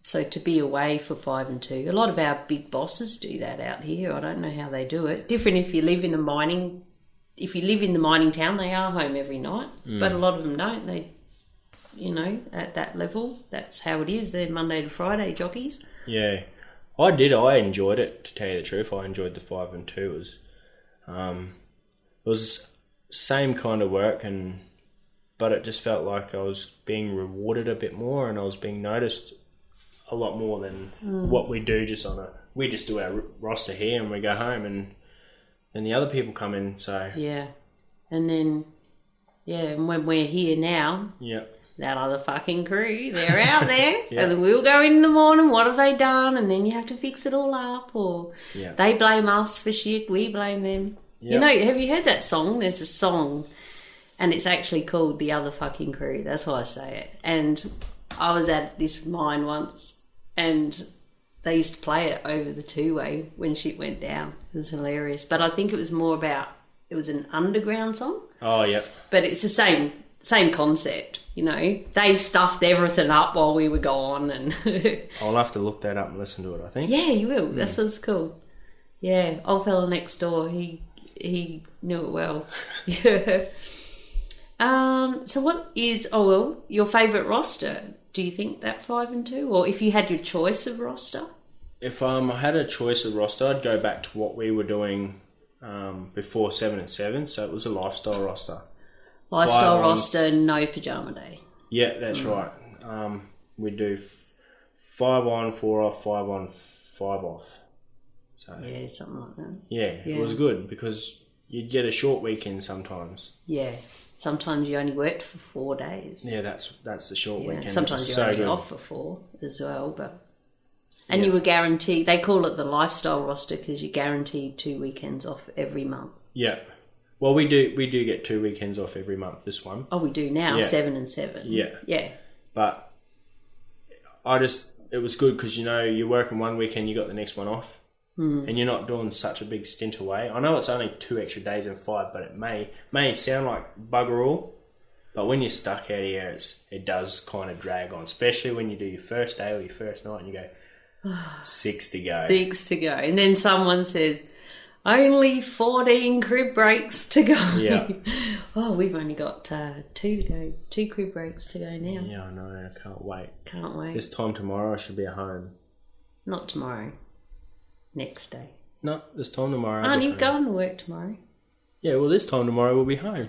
so to be away for 5 and 2, a lot of our big bosses do that out here. I don't know how they do it. Different if you live in the mining town, they are home every night, but a lot of them don't. They, you know, at that level, that's how it is. They're Monday to Friday jockeys. Yeah, I did. I enjoyed it, to tell you the truth. I enjoyed the 5 and 2. It was same kind of work, but it just felt like I was being rewarded a bit more, and I was being noticed a lot more than what we do. We just do our roster here and we go home, and then the other people come in. So yeah, and then and when we're here now, that other fucking crew, they're out there, and then we'll go in the morning. What have they done? And then you have to fix it all up, or they blame us for shit. We blame them. Yep. You know, have you heard that song? There's a song, and it's actually called "The Other Fucking Crew." That's why I say it. And I was at this mine once, and they used to play it over the two-way when shit went down. It was hilarious. But I think it was more about, it was an underground song. Oh, yeah. But it's the same concept, you know. They've stuffed everything up while we were gone. And I'll have to look that up and listen to it, I think. Yeah, you will. That's what's cool. Yeah, old fella next door, he knew it well. Yeah. So what is, your favourite roster? Do you think that 5 and 2? Or if you had your choice of roster? If I had a choice of roster, I'd go back to what we were doing before 7 and 7. So it was a lifestyle roster. Lifestyle roster, no pajama day. Yeah, that's right. We do 5 on, 4 off, 5 on, 5 off. So yeah, something like that. Yeah, it was good because you'd get a short weekend sometimes. Yeah. Sometimes you only worked for 4 days. Yeah, that's the short weekend. Sometimes you're only off for 4 as well. And you were guaranteed, they call it the lifestyle roster because you're guaranteed 2 weekends off every month. Yeah. Well, we do get 2 weekends off every month, this one. Oh, we do now, 7 and 7. Yeah. Yeah. But it was good because, you know, you're working one weekend, you got the next one off. And you're not doing such a big stint away. I know it's only 2 extra days and 5, but it may sound like bugger all. But when you're stuck out here, it does kind of drag on, especially when you do your first day or your first night and you go, 6 to go. 6 to go. And then someone says, only 14 crib breaks to go. Yeah. We've only got 2 to go. 2 crib breaks to go now. Yeah, I know. I can't wait. Can't wait. This time tomorrow I should be at home. Not tomorrow. Next day. No, this time tomorrow. Aren't you going to work tomorrow? Yeah, well, this time tomorrow we'll be home.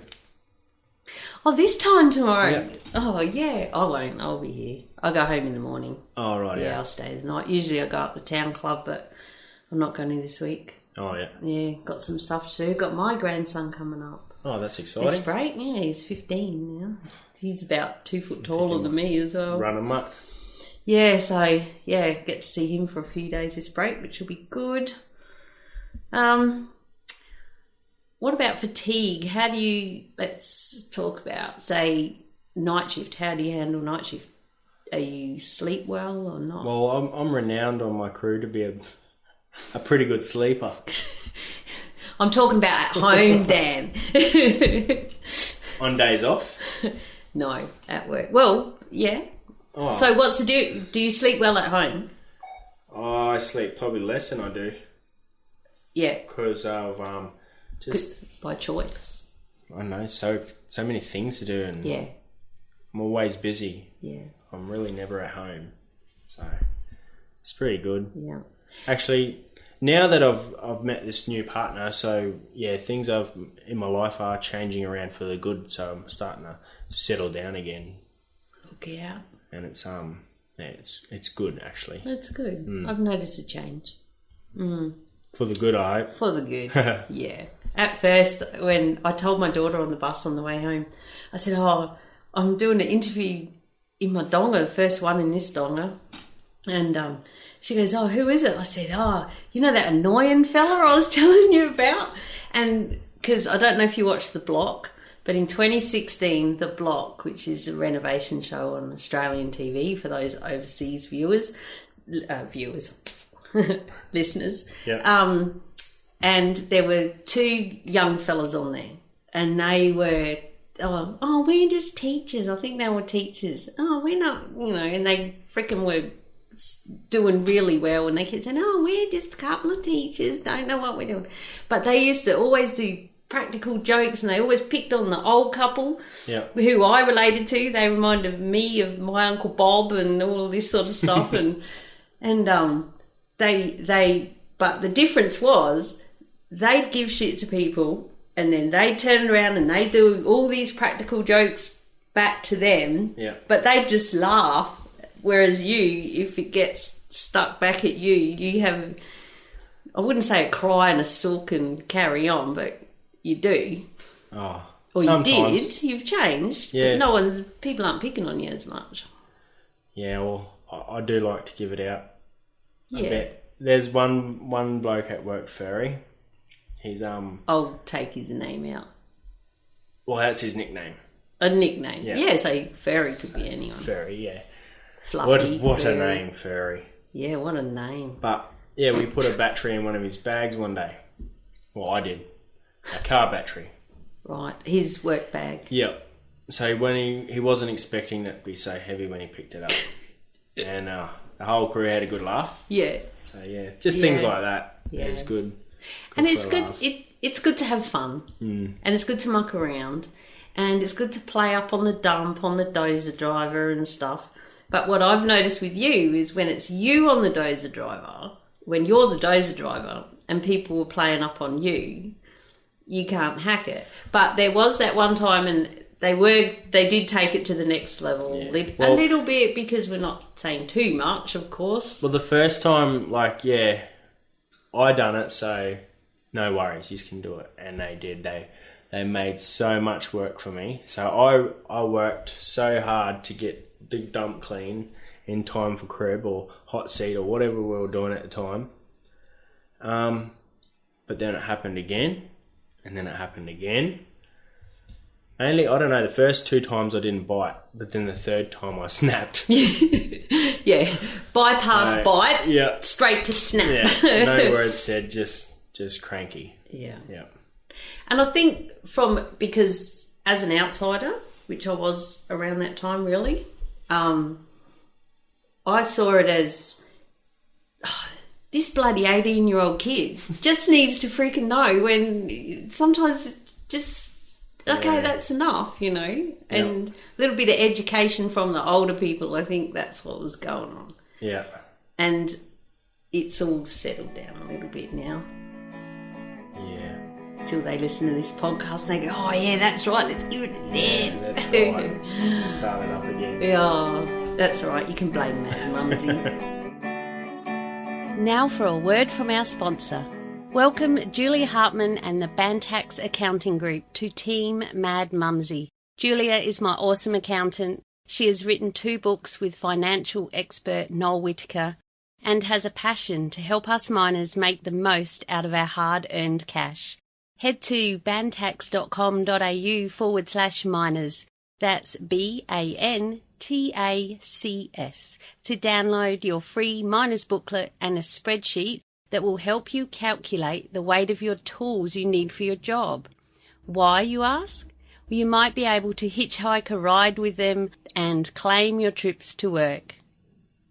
Oh, this time tomorrow? Yeah. Oh, yeah. I won't. I'll be here. I'll go home in the morning. Oh, right, yeah. I'll stay the night. Usually I go up to town club, but I'm not going to this week. Oh, yeah. Yeah, got some stuff to do. Got my grandson coming up. Oh, that's exciting. This break, yeah, he's 15 now. He's about 2 foot taller than me as well. Run him up. Yeah, so, get to see him for a few days this break, which will be good. What about fatigue? How do you, let's talk about, say, night shift. How do you handle night shift? Are you sleep well or not? Well, I'm renowned on my crew to be a pretty good sleeper. I'm talking about at home, Dan. On days off? No, at work. Well, yeah. Oh. So what's the deal? Do you sleep well at home? Oh, I sleep probably less than I do. Yeah. Because of just by choice. I know, so many things to do, and I'm always busy. Yeah. I'm really never at home, so it's pretty good. Yeah. Actually, now that I've met this new partner, so yeah, things in my life are changing around for the good. So I'm starting to settle down again. Look out. And it's good actually. That's good. I've noticed a change. For the good, I hope. For the good, yeah. At first, when I told my daughter on the bus on the way home, I said, I'm doing an interview in my donga, the first one in this donga. And she goes, who is it? I said, you know that annoying fella I was telling you about? And because I don't know if you watched The Block, but in 2016, The Block, which is a renovation show on Australian TV for those overseas listeners. Yeah. And there were two young fellas on there, and they were, we're just teachers. I think they were teachers. We're not, and they freaking were doing really well, and they kept saying, we're just a couple of teachers, don't know what we're doing. But they used to always do practical jokes, and they always picked on the old couple who I related to. They reminded me of my Uncle Bob and all this sort of stuff. But the difference was they'd give shit to people, and then they'd turn around and they'd do all these practical jokes back to them, but they'd just laugh. Whereas you, if it gets stuck back at you, you have, I wouldn't say a cry and a sulk and carry on, but you do. Or sometimes. You did. You've changed. Yeah. But people aren't picking on you as much. Yeah, well, I do like to give it out. Yeah. I bet. There's one bloke at work, Furry. He's I'll take his name out. Well, that's his nickname. A nickname. Yeah, so Furry could be anyone. Furry, yeah. Fluffy. What a name, Furry. Yeah, what a name. But yeah, we put a battery in one of his bags one day. Well, I did. A car battery. Right, his work bag. Yep. So when he wasn't expecting it to be so heavy when he picked it up. And the whole crew had a good laugh. Yeah. So yeah, just things like that. Yeah. It's good. And it's good. It's good to have fun, and it's good to muck around, and it's good to play up on the dump, on the dozer driver and stuff. But what I've noticed with you is when it's you on the dozer driver, when you're the dozer driver, and people were playing up on you, you can't hack it. But there was that one time, and they did take it to the next level a little bit, because we're not saying too much, of course. Well, the first time, I done it, so no worries, you can do it. And they did. They made so much work for me. So I worked so hard to get the dump clean in time for crib or hot seat or whatever we were doing at the time. But then it happened again, and then it happened again. Only, I don't know, the first 2 times I didn't bite, but then the third time I snapped. Yeah, bypass bite, straight to snap. Yeah, no words said, just cranky. Yeah. Yeah. And I think because as an outsider, which I was around that time really, I saw it as, this bloody 18-year-old kid just needs to freaking know when sometimes just... Okay, that's enough, and a little bit of education from the older people. I think that's what was going on. Yeah. And it's all settled down a little bit now. Yeah. Until they listen to this podcast and they go, oh, yeah, that's right, let's give it a Yeah, that's right. Start it up again. Yeah, that's right. You can blame Mad Mumzie. Now for a word from our sponsor. Welcome Julia Hartman and the Bantax Accounting Group to Team Mad Mumzie. Julia is my awesome accountant. She has written 2 books with financial expert Noel Whittaker and has a passion to help us miners make the most out of our hard-earned cash. Head to bantax.com.au/miners. That's BANTACS to download your free miners booklet and a spreadsheet that will help you calculate the weight of your tools you need for your job. Why, you ask? Well, you might be able to hitchhike a ride with them and claim your trips to work.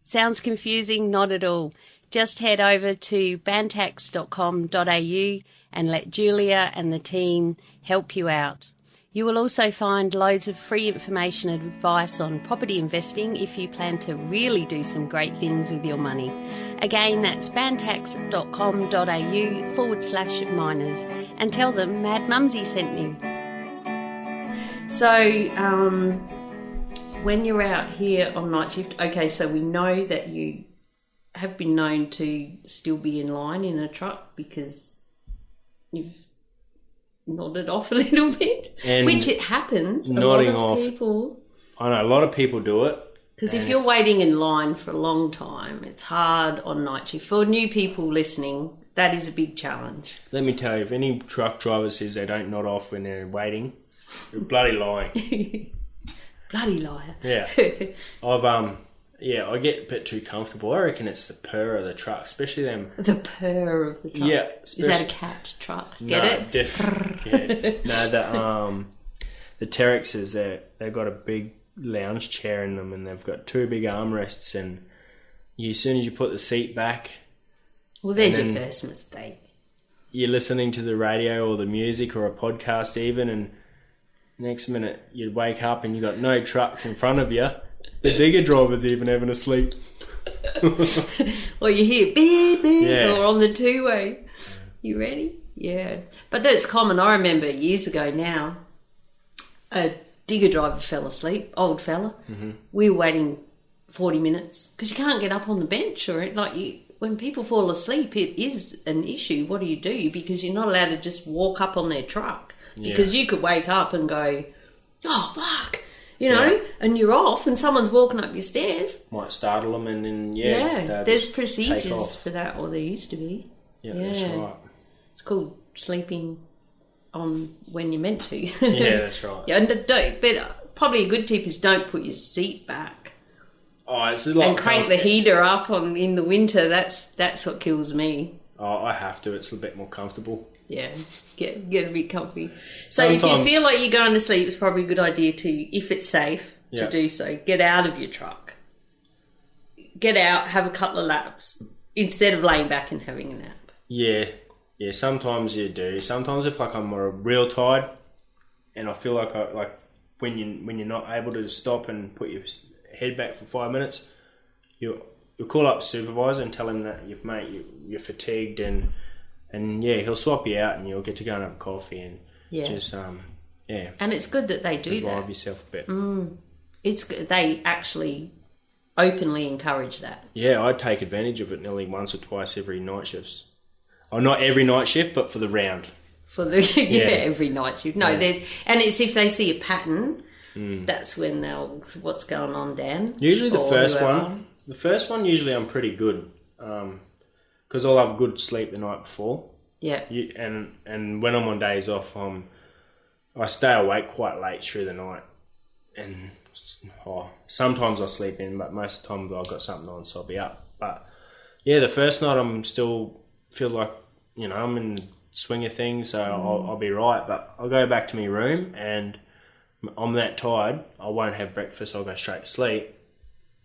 Sounds confusing? Not at all. Just head over to bantax.com.au and let Julia and the team help you out. You will also find loads of free information and advice on property investing if you plan to really do some great things with your money. Again, that's bantax.com.au/miners and tell them Mad Mumzie sent you. So, when you're out here on night shift, okay, so we know that you have been known to still be in line in a truck because you've nodded off a little bit, And which it happens. nodding a lot of off. people. I know a lot of people do it. Because if you're waiting in line for a long time, it's hard on night shift. For new people listening, that is a big challenge. Let me tell you, if any truck driver says they don't nod off when they're waiting, you're bloody lying. Bloody liar. Yeah. I get a bit too comfortable. I reckon it's the purr of the truck, especially them. The purr of the truck. Yeah. Is that a cat truck? Get it? No, the Terexes, they've got a big lounge chair in them, and they've got two big armrests, and as soon as you put the seat back, well, there's your first mistake. You're listening to the radio or the music or a podcast even, and next minute you wake up and you got no trucks in front of you. The digger driver's even having a sleep. Or you hear beep beep, Yeah. or on the two-way. You ready? Yeah. But that's common. I remember years ago now, a digger driver fell asleep, old fella. Mm-hmm. We were waiting 40 minutes because you can't get up on the bench or it. When people fall asleep, it is an issue. What do you do? Because you're not allowed to just walk up on their truck because you could wake up and go, oh, fuck, and you're off and someone's walking up your stairs. Might startle them and then, there's procedures for that, or there used to be. Yeah, that's right. It's called sleeping on when you're meant to. Yeah, that's right. Yeah, but probably a good tip is don't put your seat back. Oh, it's a lot. And crank the heater up in the winter. That's what kills me. Oh, I have to. It's a bit more comfortable. Yeah, get a bit comfy. So if you feel like you're going to sleep, it's probably a good idea to, if it's safe to do so, get out of your truck. Get out, have a couple of laps instead of laying back and having a nap. Yeah. Yeah, sometimes you do. Sometimes if I'm real tired and I feel like when you're not able to stop and put your head back for 5 minutes, you'll call up the supervisor and tell him that you're fatigued and he'll swap you out and you'll get to go and have a coffee and just And it's good that they do revive that. yourself a bit. It's good. They actually openly encourage that. Yeah, I take advantage of it nearly once or twice every night shifts. Oh, not every night shift, but for the round. Every night shift. No, it's if they see a pattern, that's when what's going on, Dan? Usually the first one, usually I'm pretty good, because I'll have good sleep the night before. Yeah. And when I'm on days off, I stay awake quite late through the night, and sometimes I sleep in, but most of the time I've got something on, so I'll be up. But yeah, the first night I'm still feel like, I'm in the swing of things, so I'll be right. But I'll go back to my room and I'm that tired, I won't have breakfast, I'll go straight to sleep.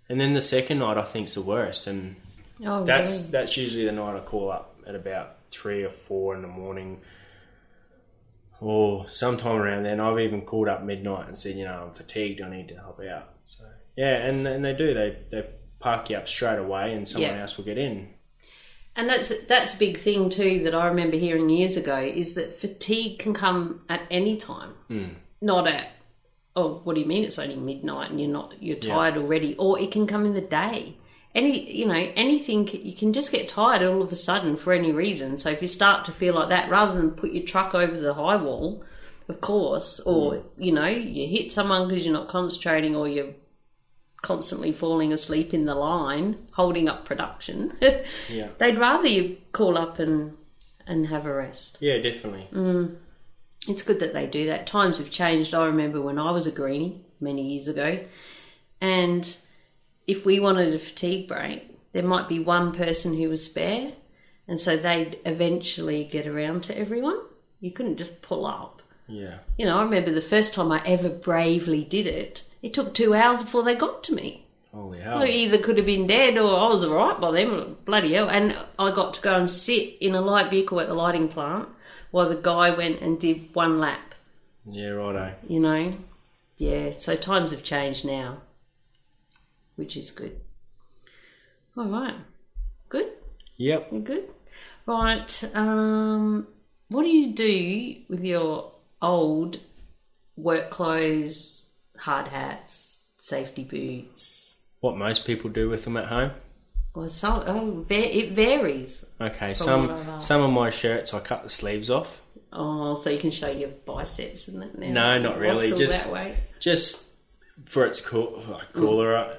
And then the second night I think's the worst, and that's usually the night I call up at about 3 or 4 in the morning, or sometime around then. I've even called up midnight and said, I'm fatigued, I need to help out. So yeah, and they do, they park you up straight away and someone else will get in. And that's a big thing too that I remember hearing years ago, is that fatigue can come at any time. Not at, what do you mean it's only midnight and you're tired already? Or it can come in the day. Anything, you can just get tired all of a sudden for any reason. So if you start to feel like that, rather than put your truck over the high wall, of course, or, you hit someone because you're not concentrating, or you're constantly falling asleep in the line, holding up production. They'd rather you call up and have a rest. Yeah, definitely. It's good that they do that. Times have changed. I remember when I was a greenie many years ago, and if we wanted a fatigue break, there might be one person who was spare, and so they'd eventually get around to everyone. You couldn't just pull up. Yeah. I remember the first time I ever bravely did it, it took 2 hours before they got to me. Holy hell. I either could have been dead or I was all right by then. Bloody hell. And I got to go and sit in a light vehicle at the lighting plant while the guy went and did 1 lap. Yeah, righto. Yeah, so times have changed now, which is good. All right. Good? Yep. You're good? Right. What do you do with your old work clothes, hard hats, safety boots. What most people do with them at home? Well, it varies. Okay, some of my shirts I cut the sleeves off. Oh, so you can show your biceps and that now? No, not really. Just that way. Just for its cooler.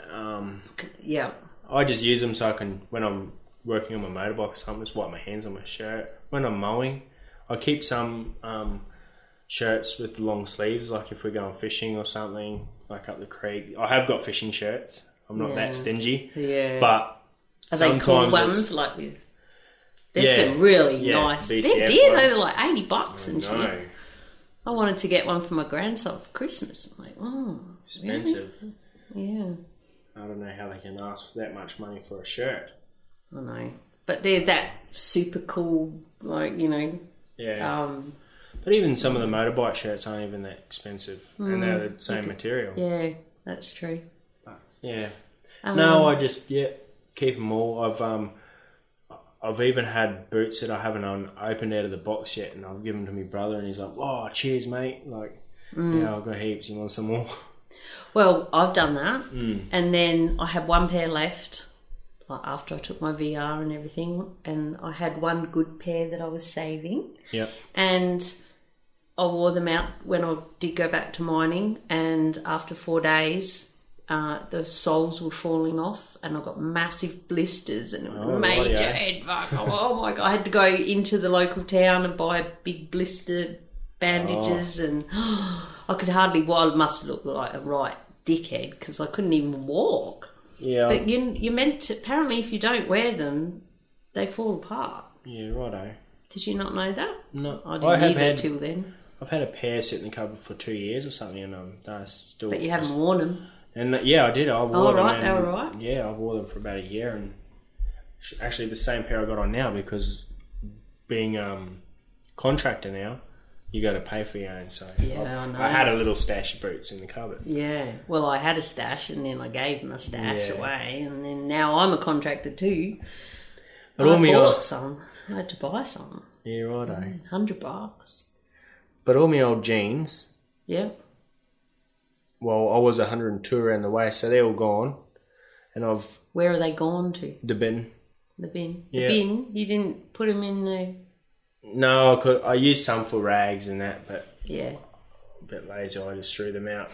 Yeah. I just use them so I can, when I'm working on my motorbike or something, just wipe my hands on my shirt. When I'm mowing, I keep some shirts with long sleeves, like if we're going fishing or something, like up the creek. I have got fishing shirts. I'm not that stingy. Yeah. But are they cool ones? Like there's some really nice. They're dear though. They're like $80 and shit. I wanted to get one for my grandson for Christmas. I'm like, oh, expensive. Really? Yeah. I don't know how they can ask that much money for a shirt. I know, but they're that super cool, like, you know. Yeah. But even some of the motorbike shirts aren't even that expensive, and they're the same material. Yeah, that's true. But, yeah. No, I just keep them all. I've even had boots that I haven't opened out of the box yet, and I've given them to my brother, and he's like, "Whoa, cheers, mate!" Like, yeah, I've got heaps. You want some more? Well, I've done that, and then I had one pair left after I took my VR and everything, and I had one good pair that I was saving. Yeah. And I wore them out when I did go back to mining, and after 4 days, the soles were falling off, and I got massive blisters and major head fuck. Oh my God, I had to go into the local town and buy big blister bandages, and I could hardly. Well, I must look like a right dickhead because I couldn't even walk. Yeah. But you're meant to. Apparently, if you don't wear them, they fall apart. Yeah, righto. Did you not know that? No, I didn't either till then. I've had a pair sit in the cupboard for 2 years or something, and I still. But you haven't worn them. And yeah, I did. I wore them. They were right. Yeah, I wore them for about a year, and actually the same pair I got on now, because being contractor now, you got to pay for your own. So I know. I had a little stash of boots in the cupboard. Yeah, well, I had a stash, and then I gave my stash away, and then now I'm a contractor too. But I bought some. I had to buy some. Yeah, righto. $100. But all my old jeans. Yeah. Well, I was 102 around the waist, so they're all gone. And Where are they gone to? The bin. The bin? Yeah. The bin? You didn't put them in the... No, I used some for rags and that, but... Yeah. A bit lazy, I just threw them out.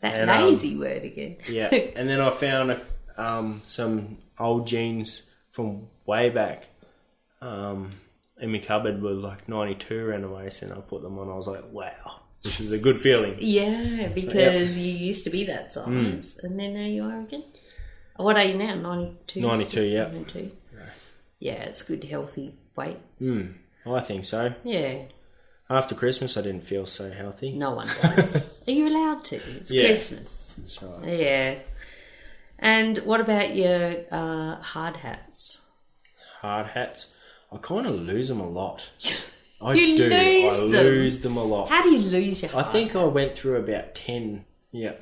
That lazy word again. Yeah. And then I found some old jeans from way back in my cupboard with like 92 around the waist, and I put them on. I was like, wow. This is a good feeling. Yeah, because you used to be that size, and then now you are again. What are you now? 92? 92, yeah. 92. Yeah, it's good, healthy weight. I think so. Yeah. After Christmas, I didn't feel so healthy. No one does. Are you allowed to? It's Christmas. That's right. Yeah. And what about your hard hats? Hard hats? I kind of lose them a lot. I lose them a lot. How do you lose your hard I think I went through about 10. Yeah.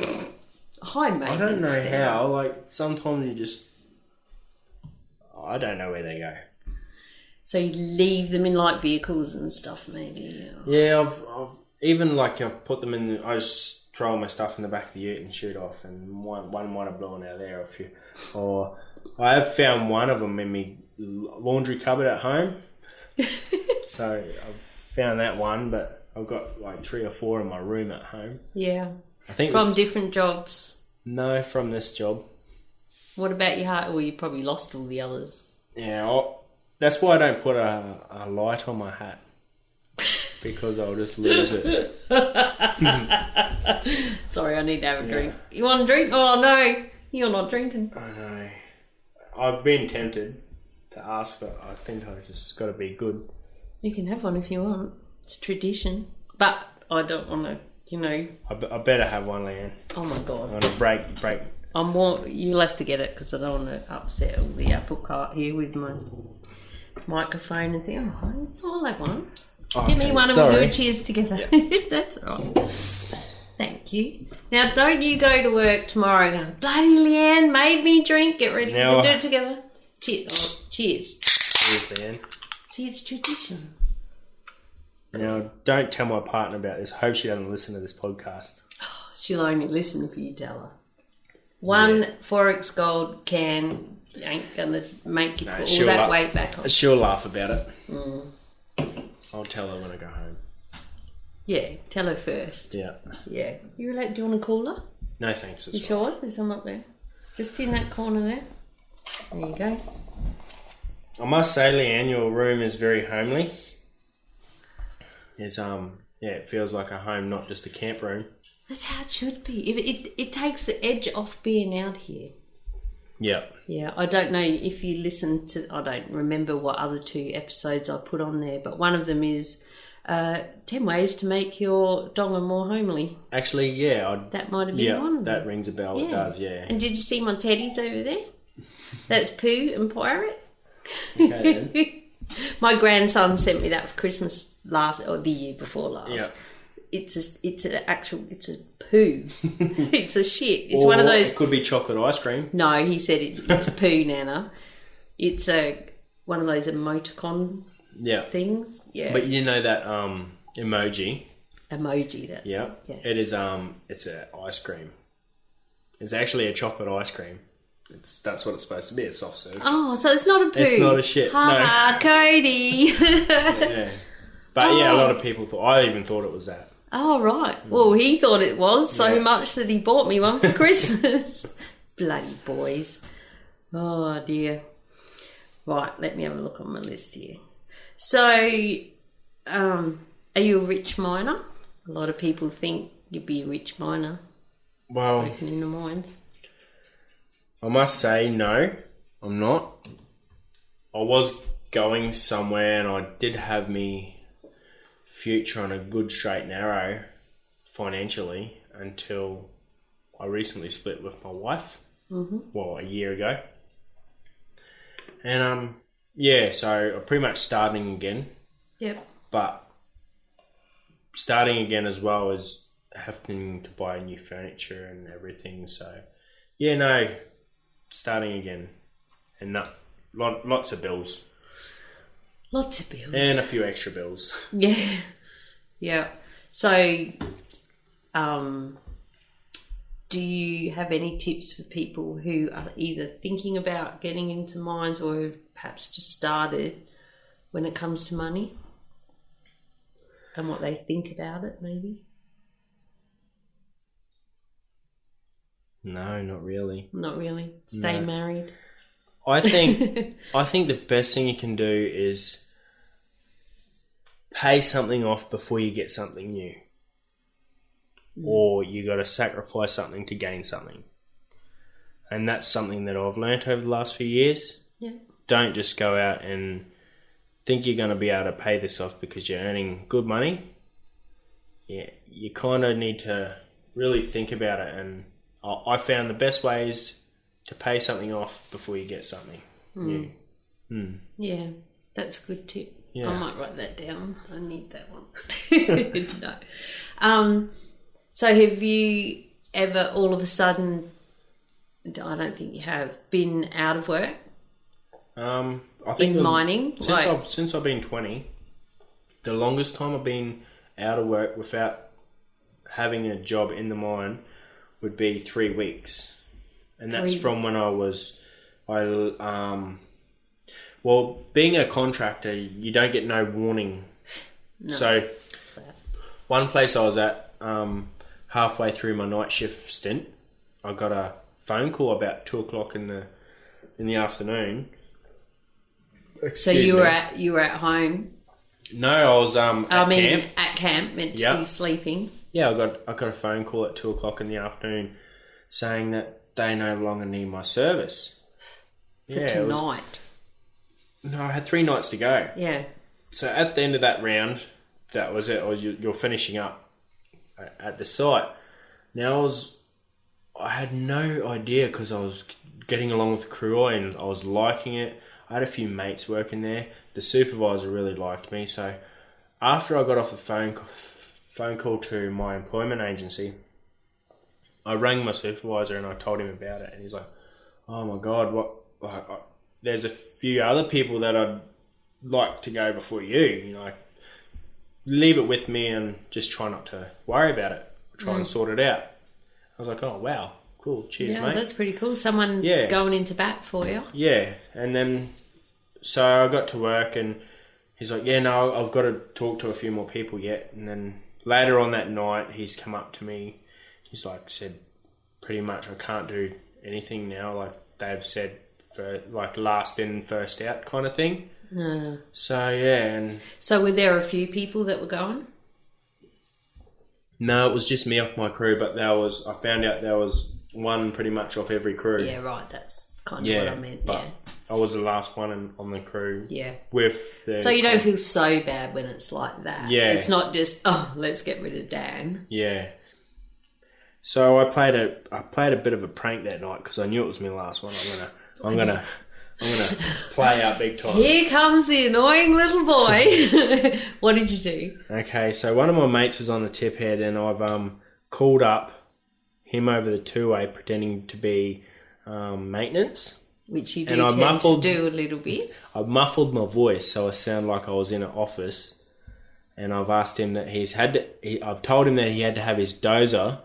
High maintenance. I don't know how. Like, sometimes you just... I don't know where they go. So you leave them in, like, vehicles and stuff, maybe? Yeah, I've even, like, I've put them in... I just throw all my stuff in the back of the ute and shoot off, and one might have blown out there. Or I have found one of them in my laundry cupboard at home. So I've found that one, but I've got like 3 or 4 in my room at home. Yeah. I think from different jobs? No, from this job. What about your hat? Well, you probably lost all the others. Yeah, that's why I don't put a light on my hat. Because I'll just lose it. Sorry, I need to have a drink. You want a drink? Oh, no. You're not drinking. I know. I've been tempted to ask, but I think I've just got to be good. You can have one if you want. It's tradition. But I don't want to, you know... I better have one, Leanne. Oh, my God. I'm going to break. You'll have to get it because I don't want to upset all the apple cart here with my microphone and thing. Oh, I'll have one. Oh, Give me one and we'll do a cheers together. Yeah. That's all right. Thank you. Now, don't you go to work tomorrow going, bloody Leanne made me drink. Get ready. We'll do it together. Cheers. Oh, cheers. Cheers, Leanne. See, it's tradition. Now, don't tell my partner about this. I hope she doesn't listen to this podcast. Oh, she'll only listen if you tell her. One Forex Gold can ain't going to make you put all that weight back on. She'll laugh about it. I'll tell her when I go home. Yeah, tell her first. Yeah. Yeah. Do you want a cooler? No, thanks. You sure? There's some up there. Just in that corner there. There you go. I must say, Leanne, your room is very homely. It's it feels like a home, not just a camp room. That's how it should be. It takes the edge off being out here. Yeah. Yeah, I don't know if you listen to... I don't remember what other 2 episodes I put on there, but one of them is 10 ways to make your donga more homely. Actually, yeah. That might have been one of them. That rings a bell. Yeah. It does, yeah. And did you see my teddies over there? That's Pooh and Pirate. Okay, then. My grandson sent me that for Christmas the year before last. Yeah. It's a poo. It's a shit. It's one of those. It could be chocolate ice cream. No, he said it's a poo, Nana. It's one of those emoticon things. Yeah. But you know that emoji. Emoji. That's yeah. Yes. It is. It's an ice cream. It's actually a chocolate ice cream. That's what it's supposed to be. A soft serve. Oh, so it's not a poo. It's not a shit. Ha, no. Cody. Yeah. But yeah, a lot of people thought. I even thought it was that. Oh, right. Well, he thought it was so much that he bought me one for Christmas. Bloody boys. Oh, dear. Right, let me have a look on my list here. So, are you a rich miner? A lot of people think you'd be a rich miner. Well, working in the mines. I must say, no, I'm not. I was going somewhere and I did have me future on a good straight and narrow financially until I recently split with my wife. Well, a year ago. And so I'm pretty much starting again. Yep. But starting again as well as having to buy new furniture and everything. So yeah, no, starting again, and lots of bills. Lots of bills. And a few extra bills. Yeah. Yeah. So, do you have any tips for people who are either thinking about getting into mines or have perhaps just started when it comes to money? And what they think about it, maybe? No, not really. Not really? Stay married? I think the best thing you can do is pay something off before you get something new. Or you got to sacrifice something to gain something. And that's something that I've learnt over the last few years. Yeah. Don't just go out and think you're going to be able to pay this off because you're earning good money. Yeah, you kind of need to really think about it. And I found the best way is to pay something off before you get something new. Yeah, that's a good tip. Yeah. I might write that down. I need that one. No. So have you ever all of a sudden, I don't think you have, been out of work? I think in mining? Since I've been 20, the longest time I've been out of work without having a job in the mine would be 3 weeks. And that's from when being a contractor, you don't get no warning. No. So one place I was at, halfway through my night shift stint, I got a phone call about 2:00 in the afternoon. So you were at home? No, I was camp. At camp, meant to be sleeping. Yeah, I got a phone call at 2:00 in the afternoon saying that they no longer need my service. For tonight? No, I had 3 nights to go. Yeah. So at the end of that round, that was it. Or you're finishing up at the site. Now I had no idea because I was getting along with the crew and I was liking it. I had a few mates working there. The supervisor really liked me. So after I got off the phone call to my employment agency, I rang my supervisor and I told him about it. And he's like, "Oh my God, there's a few other people that I'd like to go before you. Leave it with me and just try not to worry about it. Try and sort it out." I was like, "Oh wow, cool. Cheers, Yeah, mate. that's pretty cool. Someone going into bat for you. Yeah, and then so I got to work and he's like, yeah, no, I've got to talk to a few more people yet. And then later on that night, he's come up to me. He's like said, pretty much I can't do anything now. Like they've said for like last in, first out kind of thing. No. So yeah, and so were there a few people that were going? No, it was just me off my crew, but I found out there was one pretty much off every crew. Yeah, right. That's kind of what I meant. But I was the last one on the crew. Yeah. So you don't feel so bad when it's like that. Yeah. It's not just, let's get rid of Dan. Yeah. So I played a bit of a prank that night because I knew it was my last one. I'm gonna play out big time. Here comes the annoying little boy. What did you do? Okay, so one of my mates was on the tip head and I've called up him over the two-way pretending to be maintenance. Which you do tend to do a little bit. I muffled my voice so I sound like I was in an office, and I've asked him that I've told him that he had to have his dozer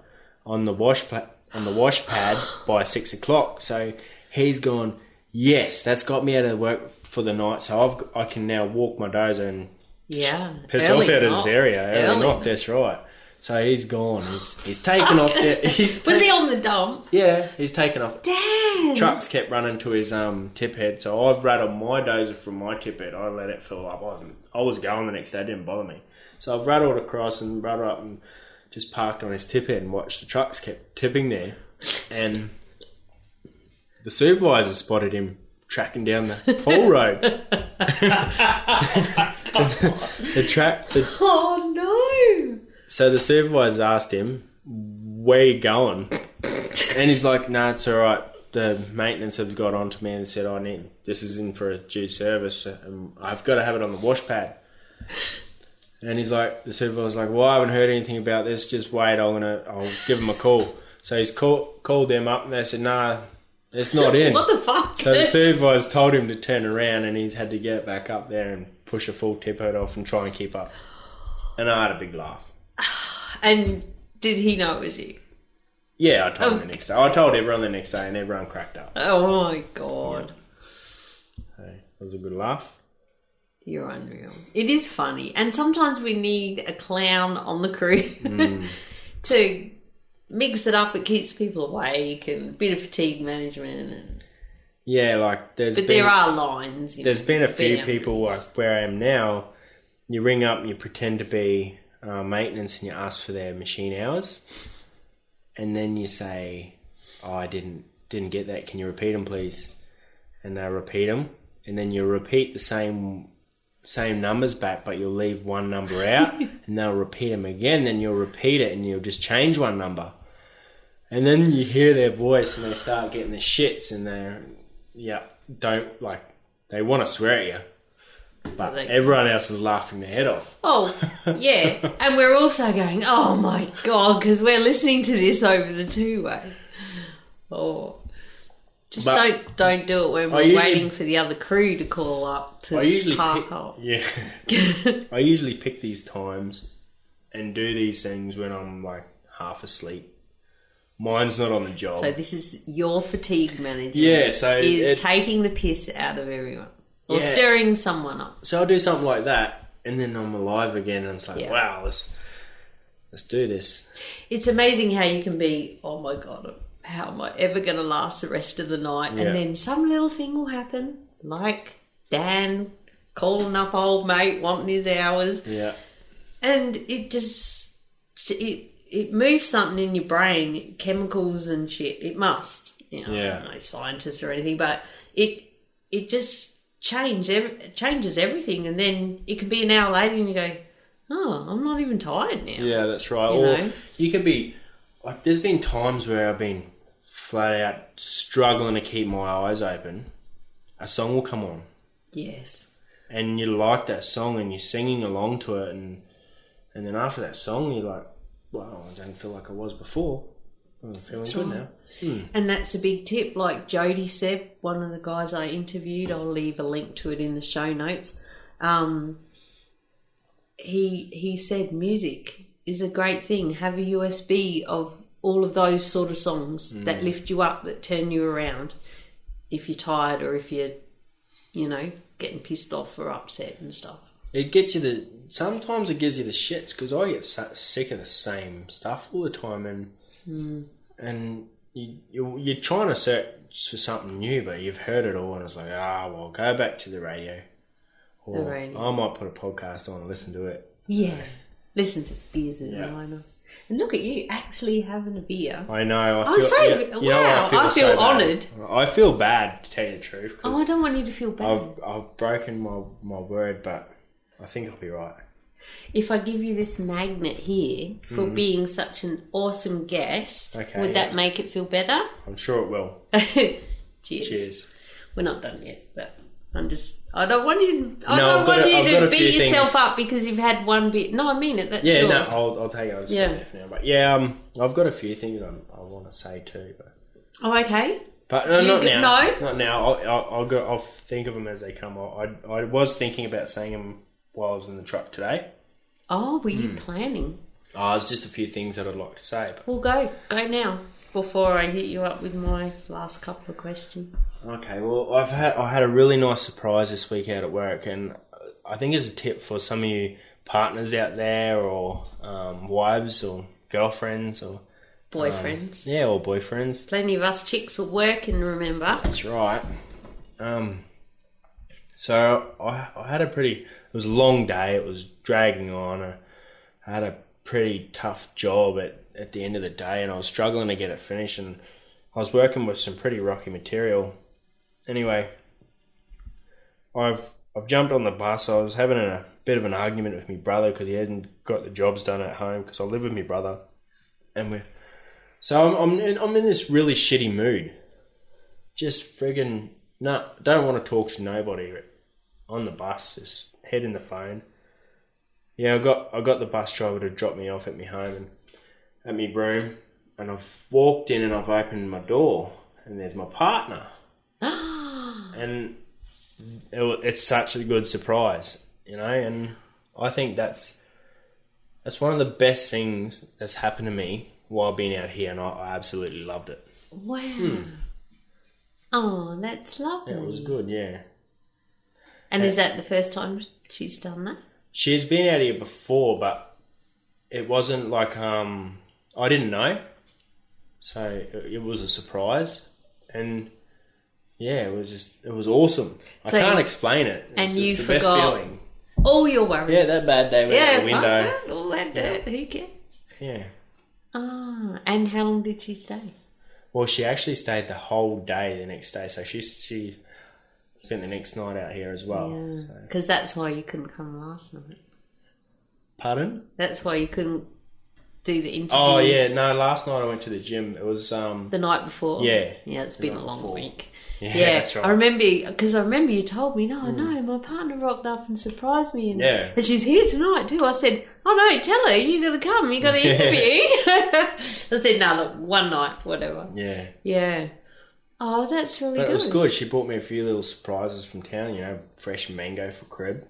on the wash pad by 6 o'clock. So he's gone, yes, that's got me out of work for the night. So I can now walk my dozer and piss off out of this area. Early knock, that's right. So he's gone. He's taken off. Was he on the dump? Yeah, he's taken off. Damn. Trucks kept running to his tip head, so I've rattled my dozer from my tip head. I let it fill up. I was going the next day. It didn't bother me. So I've rattled across and rattled up and just parked on his tip head and watched the trucks kept tipping there. And the supervisor spotted him tracking down the pool road. Oh no! So the supervisor asked him, where you going? And he's like, no, it's all right. The maintenance have got onto me and said, this is in for a due service. And I've got to have it on the wash pad. And he's like, the supervisor's like, well, I haven't heard anything about this. Just wait, I'll give him a call. So he's called them up and they said, nah, it's not in. What the fuck? So the supervisor told him to turn around and he's had to get back up there and push a full tip head off and try and keep up. And I had a big laugh. And did he know it was you? Yeah, I told him the next day. I told everyone the next day and everyone cracked up. Oh my God. Yeah. Hey, it was a good laugh. You're unreal. It is funny. And sometimes we need a clown on the crew to mix it up. It keeps people awake and a bit of fatigue management. And... Yeah, like there are lines. There's been a few people like where I am now. You ring up and you pretend to be maintenance and you ask for their machine hours. And then you say, oh, I didn't get that. Can you repeat them, please? And they repeat them. And then you repeat the same numbers back, but you'll leave one number out. And they'll repeat them again. Then you'll repeat it and you'll just change one number. And then you hear their voice and they start getting the shits and they want to swear at you. But everyone else is laughing their head off. Oh, yeah. And we're also going, oh, my God, because we're listening to this over the two-way. Oh. Just don't do it when we're waiting for the other crew to call up to park up. Yeah. I usually pick these times and do these things when I'm, like, half asleep. Mine's not on the job. So this is your fatigue management. Yeah, so... is taking the piss out of everyone. Or stirring someone up. So I'll do something like that, and then I'm alive again, and it's like, wow, let's do this. It's amazing how you can be, oh my God, how am I ever going to last the rest of the night? Yeah. And then some little thing will happen, like Dan calling up old mate, wanting his hours. Yeah. And it just, it moves something in your brain, chemicals and shit. It must. I'm no scientist or anything, but it just... changes everything, and then it can be an hour later and you go, oh, I'm not even tired now. Yeah, that's right. You can be like, there's been times where I've been flat out struggling to keep my eyes open. A song will come on. Yes. And you like that song and you're singing along to it, and then after that song you're like, wow, I don't feel like I was before. I'm feeling good now. And that's a big tip. Like Jody Seb, one of the guys I interviewed, I'll leave a link to it in the show notes. He said music is a great thing. Have a USB of all of those sort of songs that lift you up, that turn you around if you're tired or if you're, getting pissed off or upset and stuff. It gets you sometimes it gives you the shits, because I get sick of the same stuff all the time, and you're trying to search for something new, but you've heard it all, and it's like, well, go back to the radio. Or I might put a podcast on and listen to it. Yeah. Listen to Beers with Minor. And look at you actually having a beer. I know. I feel honoured. I feel bad, to tell you the truth. I don't want you to feel bad. I've broken my word, but I think I'll be right. If I give you this magnet here for being such an awesome guest, would that make it feel better? I'm sure it will. Cheers. We're not done yet, but I don't want you to beat yourself up because you've had one bit. No, I mean it. That's yours. I'll take it. I'll just now. But I've got a few things I want to say too. But. Oh, okay. But not now. No? Not now. I'll think of them as they come. I was thinking about saying them while I was in the truck today. Oh, were you planning? Oh, it's just a few things that I'd like to say. But... Well, go now before I hit you up with my last couple of questions. Okay, well, I had a really nice surprise this week out at work, and I think it's a tip for some of you partners out there, or wives, or girlfriends, or boyfriends. Or boyfriends. Plenty of us chicks were working, remember? That's right. So I had it was a long day. It was dragging on. I had a pretty tough job at the end of the day, and I was struggling to get it finished, and I was working with some pretty rocky material. Anyway, I've jumped on the bus. I was having a bit of an argument with my brother because he hadn't got the jobs done at home, because I live with my brother, and so I'm in this really shitty mood. Just friggin' don't want to talk to nobody. On the bus, just head in the phone. Yeah, I got the bus driver to drop me off at my home and at my room, and I've walked in and I've opened my door, and there's my partner. And it's such a good surprise, and I think that's one of the best things that's happened to me while being out here, and I absolutely loved it. Wow. Oh, that's lovely. Yeah, it was good, yeah. And is that the first time she's done that? She's been out here before, but it wasn't like I didn't know, so it was a surprise, and yeah, it was awesome. So I can't explain it. And you the forgot best feeling. All your worries. Yeah, that bad day out the window. All that dirt. Who cares? Yeah. And how long did she stay? Well, she actually stayed the whole day the next day, so she spent the next night out here as well. Yeah, because that's why you couldn't come last night. Pardon? That's why you couldn't do the interview. Oh, yeah. No, last night I went to the gym. It was... the night before? Yeah. Yeah, it's been a long week. Yeah, that's right. I remember you told me, no, my partner rocked up and surprised me. And she's here tonight too. I said, oh no, tell her, you got to come, you got to interview. I said, no, look, one night, whatever. Yeah. Yeah. Oh, that's really good. It was good. She brought me a few little surprises from town, fresh mango for crib.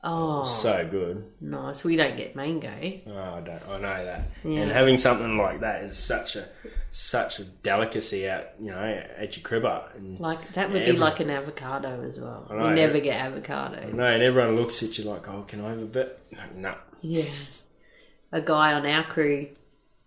Oh. So good. Nice. We don't get mango. Oh, I know that. Yeah. And having something like that is such a delicacy out, at your cribber. And like that would be like an avocado as well. I know, we never get avocado. I know, and everyone looks at you like, oh, can I have a bit? No. Yeah. A guy on our crew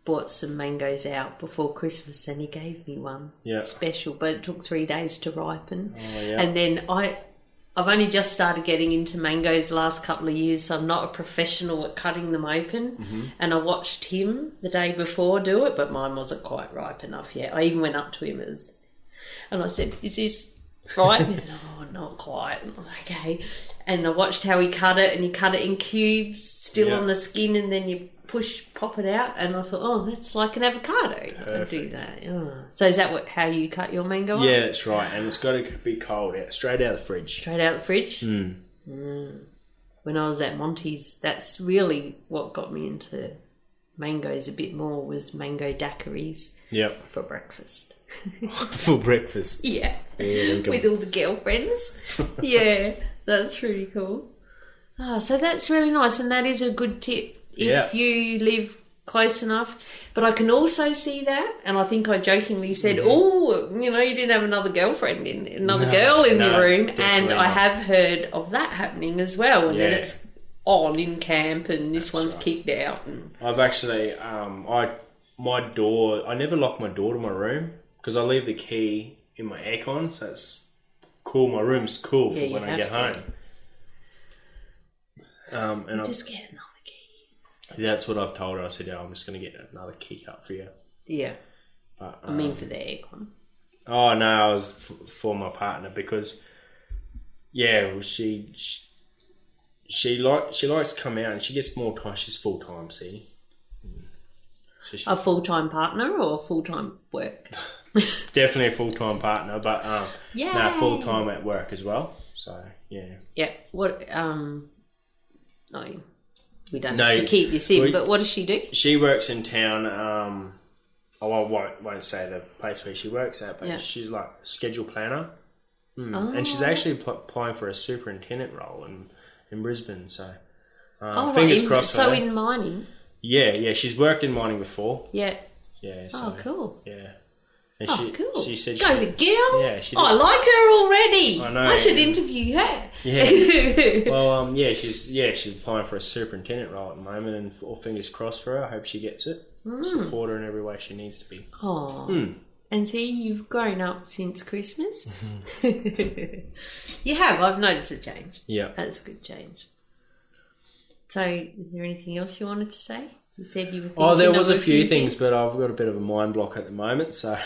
bought some mangoes out before Christmas and he gave me one. Yeah. Special, but it took 3 days to ripen. Oh, yeah. And then I've only just started getting into mangoes the last couple of years, so I'm not a professional at cutting them open. Mm-hmm. And I watched him the day before do it, but mine wasn't quite ripe enough yet. I even went up to him and I said, is this ripe? He said, oh, not quite. Okay. And I watched how he cut it, and he cut it in cubes, still on the skin, and then you pop it out, and I thought, oh, that's like an avocado. I do that. Oh. So is that how you cut your mango up? Yeah, that's right. And it's got to be cold, straight out of the fridge. Straight out of the fridge? Mm. When I was at Monty's, that's really what got me into mangoes a bit more, was mango daiquiris. Yep. For breakfast. For breakfast? Yeah. With all the girlfriends. Yeah, that's really cool. Oh, so that's really nice, and that is a good tip. If you live close enough. But I can also see that, and I think I jokingly said, "Oh, you didn't have another girlfriend girl in your room," and I have heard of that happening as well. And then it's on in camp, and this one's kicked out. And I've actually, my door. I never lock my door to my room because I leave the key in my aircon, so it's cool. My room's cool for when I get home. And just get another key. That's what I've told her. I said, I'm just going to get another key cut for you. Yeah. But, I mean for the aircon. Oh, no, I was for my partner because, she likes to come out and she gets more time. She's full-time, see. So a full-time partner or full-time work? Definitely a full-time partner, but full-time at work as well. So, yeah. Yeah. What, no, we don't have to keep this in, but what does she do? She works in town. I won't say the place where she works at, but she's like a schedule planner. And she's actually applying for a superintendent role in Brisbane. So fingers crossed for her. So in mining? Yeah. She's worked in mining before. Yeah. Yeah. So, oh, cool. Yeah. And cool. She said go the girls. Yeah, I like her already. I know. I should interview her. Yeah. Well, she's applying for a superintendent role at the moment, and all fingers crossed for her. I hope she gets it. Support her in every way she needs to be. Oh. And see, you've grown up since Christmas. You have. I've noticed a change. Yeah. That's a good change. So, is there anything else you wanted to say? You said you were thinking there was a few things, but I've got a bit of a mind block at the moment, so...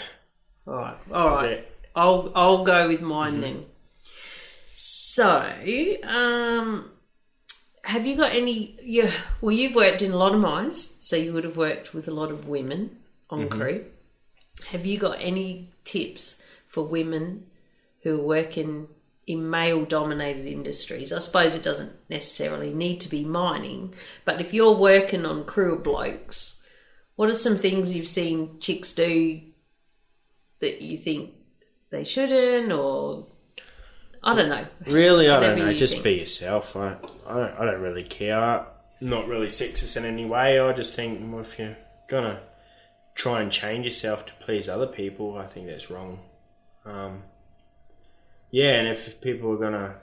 All right. I'll go with mine then. So, have you got any... you've worked in a lot of mines, so you would have worked with a lot of women on crew. Have you got any tips for women who are working in male-dominated industries? I suppose it doesn't necessarily need to be mining, but if you're working on crew of blokes, what are some things you've seen chicks do that you think they shouldn't, or I don't know. Really, I don't know. Just be yourself. I don't really care. I'm not really sexist in any way. I just think if you're gonna try and change yourself to please other people, I think that's wrong. And if people are gonna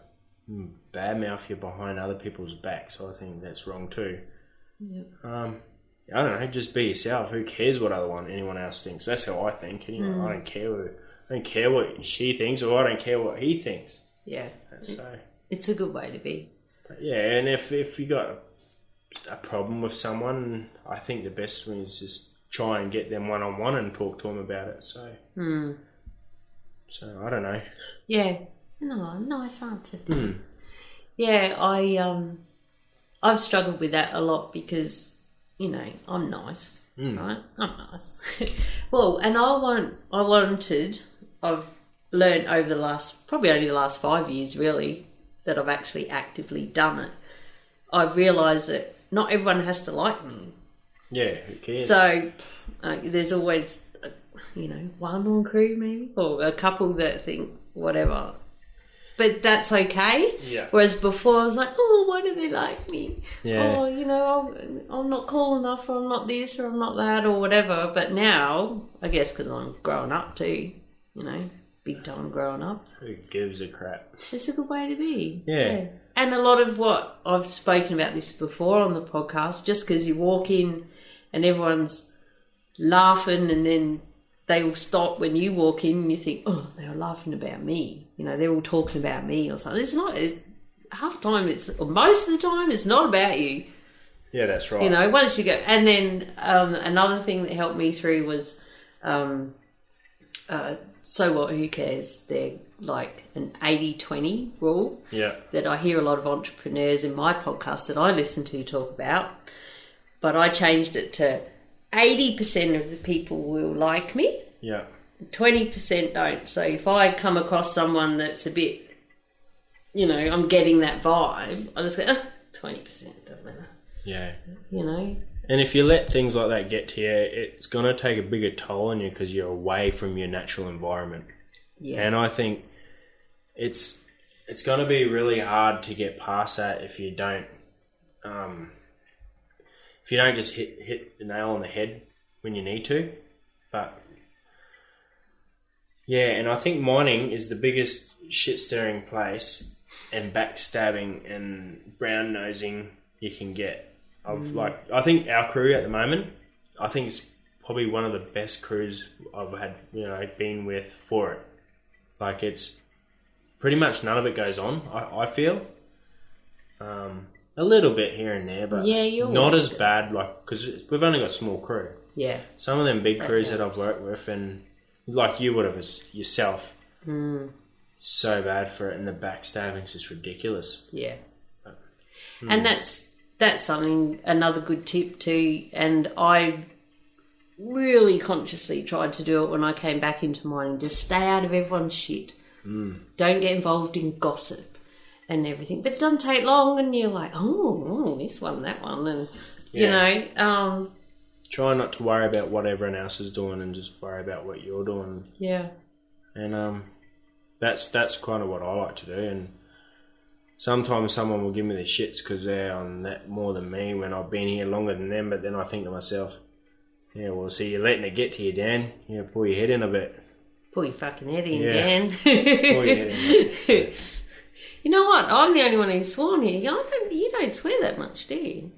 badmouth you behind other people's backs, I think that's wrong too. Yeah. I don't know. Just be yourself. Who cares what anyone else thinks? That's how I think. Anyway, I don't care what she thinks, or I don't care what he thinks. Yeah, so it's a good way to be. But and if you got a problem with someone, I think the best thing is just try and get them one-on-one and talk to them about it. So, so I don't know. Yeah, no, nice answer. Yeah, I've struggled with that a lot because, I'm nice, right? I'm nice. Well, and I've learned over probably only the last 5 years really, that I've actually actively done it. I've realised that not everyone has to like me. Yeah, who cares? So there's always, one on crew maybe, or a couple that think whatever. But that's okay. Yeah. Whereas before I was like, why do they like me? Yeah. I'm not cool enough, or I'm not this, or I'm not that, or whatever. But now, I guess because I'm growing up too, big time growing up. Who gives a crap? It's a good way to be. Yeah. And a lot of what I've spoken about this before on the podcast, just because you walk in and everyone's laughing and then they all stop when you walk in and you think, they were laughing about me. They're all talking about me or something. It's not. Half the time, most of the time, it's not about you. Yeah, that's right. Once you go. And then another thing that helped me through was, so what, who cares? They're like an 80-20 rule. Yeah. That I hear a lot of entrepreneurs in my podcast that I listen to talk about. But I changed it to 80% of the people will like me. Yeah. 20% don't. So if I come across someone that's a bit, I'm getting that vibe, I just go, 20%, doesn't matter. Yeah. And if you let things like that get to you, it's going to take a bigger toll on you because you're away from your natural environment. Yeah. And I think it's going to be really hard to get past that if you don't if you don't just hit the nail on the head when you need to. But yeah, and I think mining is the biggest shit stirring place and backstabbing and brown nosing you can get. I think our crew at the moment, I think it's probably one of the best crews I've had, been with for it. Like, it's pretty much none of it goes on, I feel. A little bit here and there, but not as bad, because we've only got a small crew. Yeah. Some of them big crews that I've worked with, and like you would have yourself, so bad for it, and the backstabbing's just ridiculous. Yeah. And that's something, another good tip too, and I really consciously tried to do it when I came back into mining. Just stay out of everyone's shit. Don't get involved in gossip and everything. But it doesn't take long, and you're like, oh, this one, that one, and try not to worry about what everyone else is doing, and just worry about what you're doing. Yeah. And that's kind of what I like to do. And sometimes someone will give me the shits because they're on that more than me when I've been here longer than them. But then I think to myself, yeah, well, see, you're letting it get to you, Dan. Yeah, pull your head in a bit. Pull your fucking head in, Dan. Pull your head in. You know what? I'm the only one who's sworn here. You don't swear that much, do you?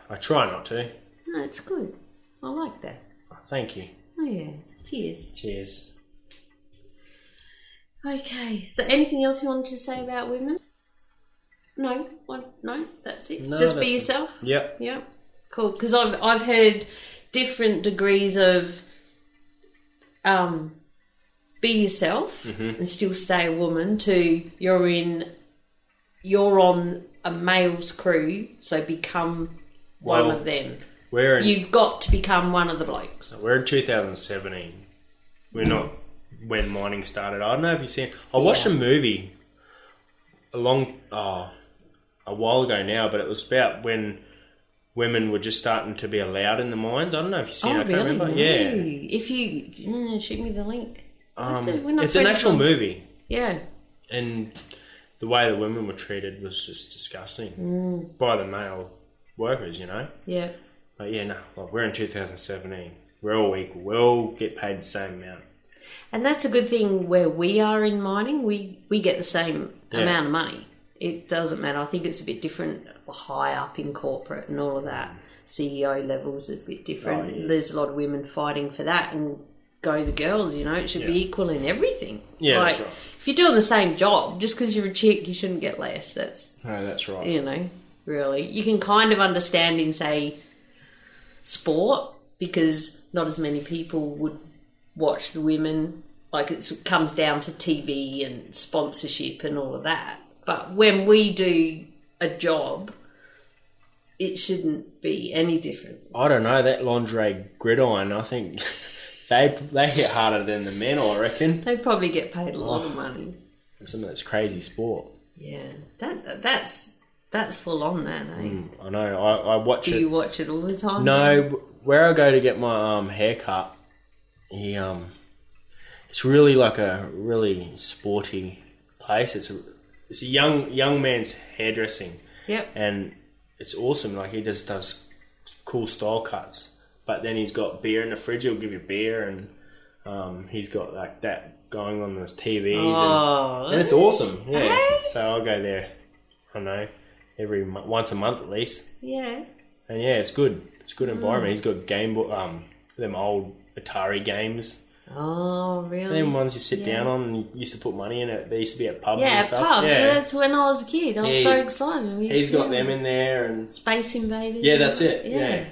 I try not to. No, it's good. I like that. Oh, thank you. Oh, yeah. Cheers. Cheers. Okay. So anything else you wanted to say about women? No? No? That's it? No, just be yourself? Yep. Yep. Cool. Because I've heard different degrees of be yourself and still stay a woman to you're on a male's crew, so become one of them. You've got to become one of the blokes. We're in 2017. We're not when mining started. I don't know if you've seen. I watched a movie a while ago now, but it was about when women were just starting to be allowed in the mines. I don't know if you've seen it. I can't remember. No. Yeah. If you shoot me the link. It's an actual movie. Yeah. And the way the women were treated was just disgusting by the male workers, Yeah. But yeah, no, we're in 2017. We're all equal. We all get paid the same amount. And that's a good thing where we are in mining. We get the same amount of money. It doesn't matter. I think it's a bit different high up in corporate and all of that. CEO levels are a bit different. Oh, yeah. There's a lot of women fighting for that, and go the girls, it should be equal in everything. Yeah, that's right. If you're doing the same job, just because you're a chick, you shouldn't get less. That's right. Really. You can kind of understand in, say, sport, because not as many people would watch the women. Like, it comes down to TV and sponsorship and all of that. But when we do a job, it shouldn't be any different. I don't know, that lingerie gridiron, I think they hit harder than the men, I reckon. They probably get paid a lot of money. Some of that's crazy sport. Yeah, that's full on, that, eh? I know. I watch it. Do you watch it all the time? No, where I go to get my hair cut, it's really like a really sporty place. It's a young man's hairdressing. Yep. And it's awesome. Like, he just does cool style cuts. But then he's got beer in the fridge. He'll give you beer, and he's got like that going on those TVs, and it's awesome. Yeah. Hey? So I'll go there. I don't know, once a month at least. Yeah. And yeah, it's good. It's a good environment. He's got them old Atari games. Oh, really? Them ones you sit down on, and you used to put money in it. They used to be at pubs Yeah, and stuff. pubs. Yeah, That's when I was a kid. I was so excited. He's got them in there, and Space Invaders. Yeah, that's it. Yeah.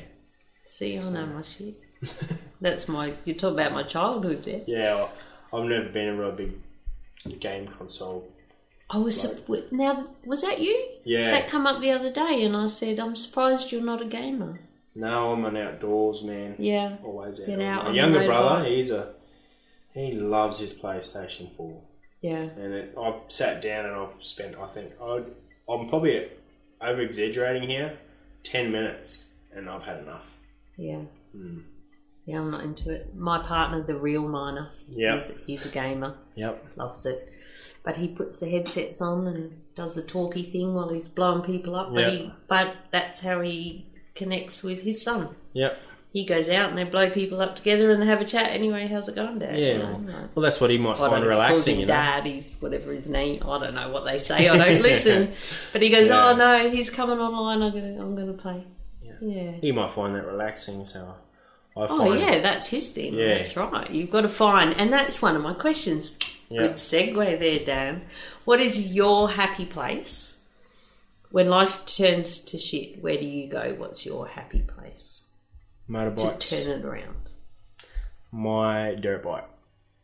See, I know my shit. That's you talk about my childhood there. Yeah, I've never been a real big game console. Was that you? Yeah. That come up the other day, and I said, I'm surprised you're not a gamer. No, I'm an outdoors man. Yeah. Always Get out. My younger brother, he loves his PlayStation 4. Yeah. And I've sat down and I've spent, I'm probably over exaggerating here, 10 minutes, and I've had enough. Yeah. Yeah, I'm not into it. My partner, the real miner, he's a gamer. Yep. Loves it. But he puts the headsets on and does the talky thing while he's blowing people up. Yep. But that's how he connects with his son. Yep. He goes out and they blow people up together and they have a chat. Anyway, how's it going, Dad? Yeah. Well, that's what he might find relaxing, you know. Dad, he's whatever his name. I don't know what they say. I don't listen. But he goes, oh no, he's coming online. I'm gonna play. Yeah. He might find that relaxing. So that's his thing. Yeah. That's right. You've got to find, and that's one of my questions. Yeah. Good segue there, Dan. What is your happy place when life turns to shit? Where do you go? What's your happy place? Motorbikes. To turn it around. My dirt bike.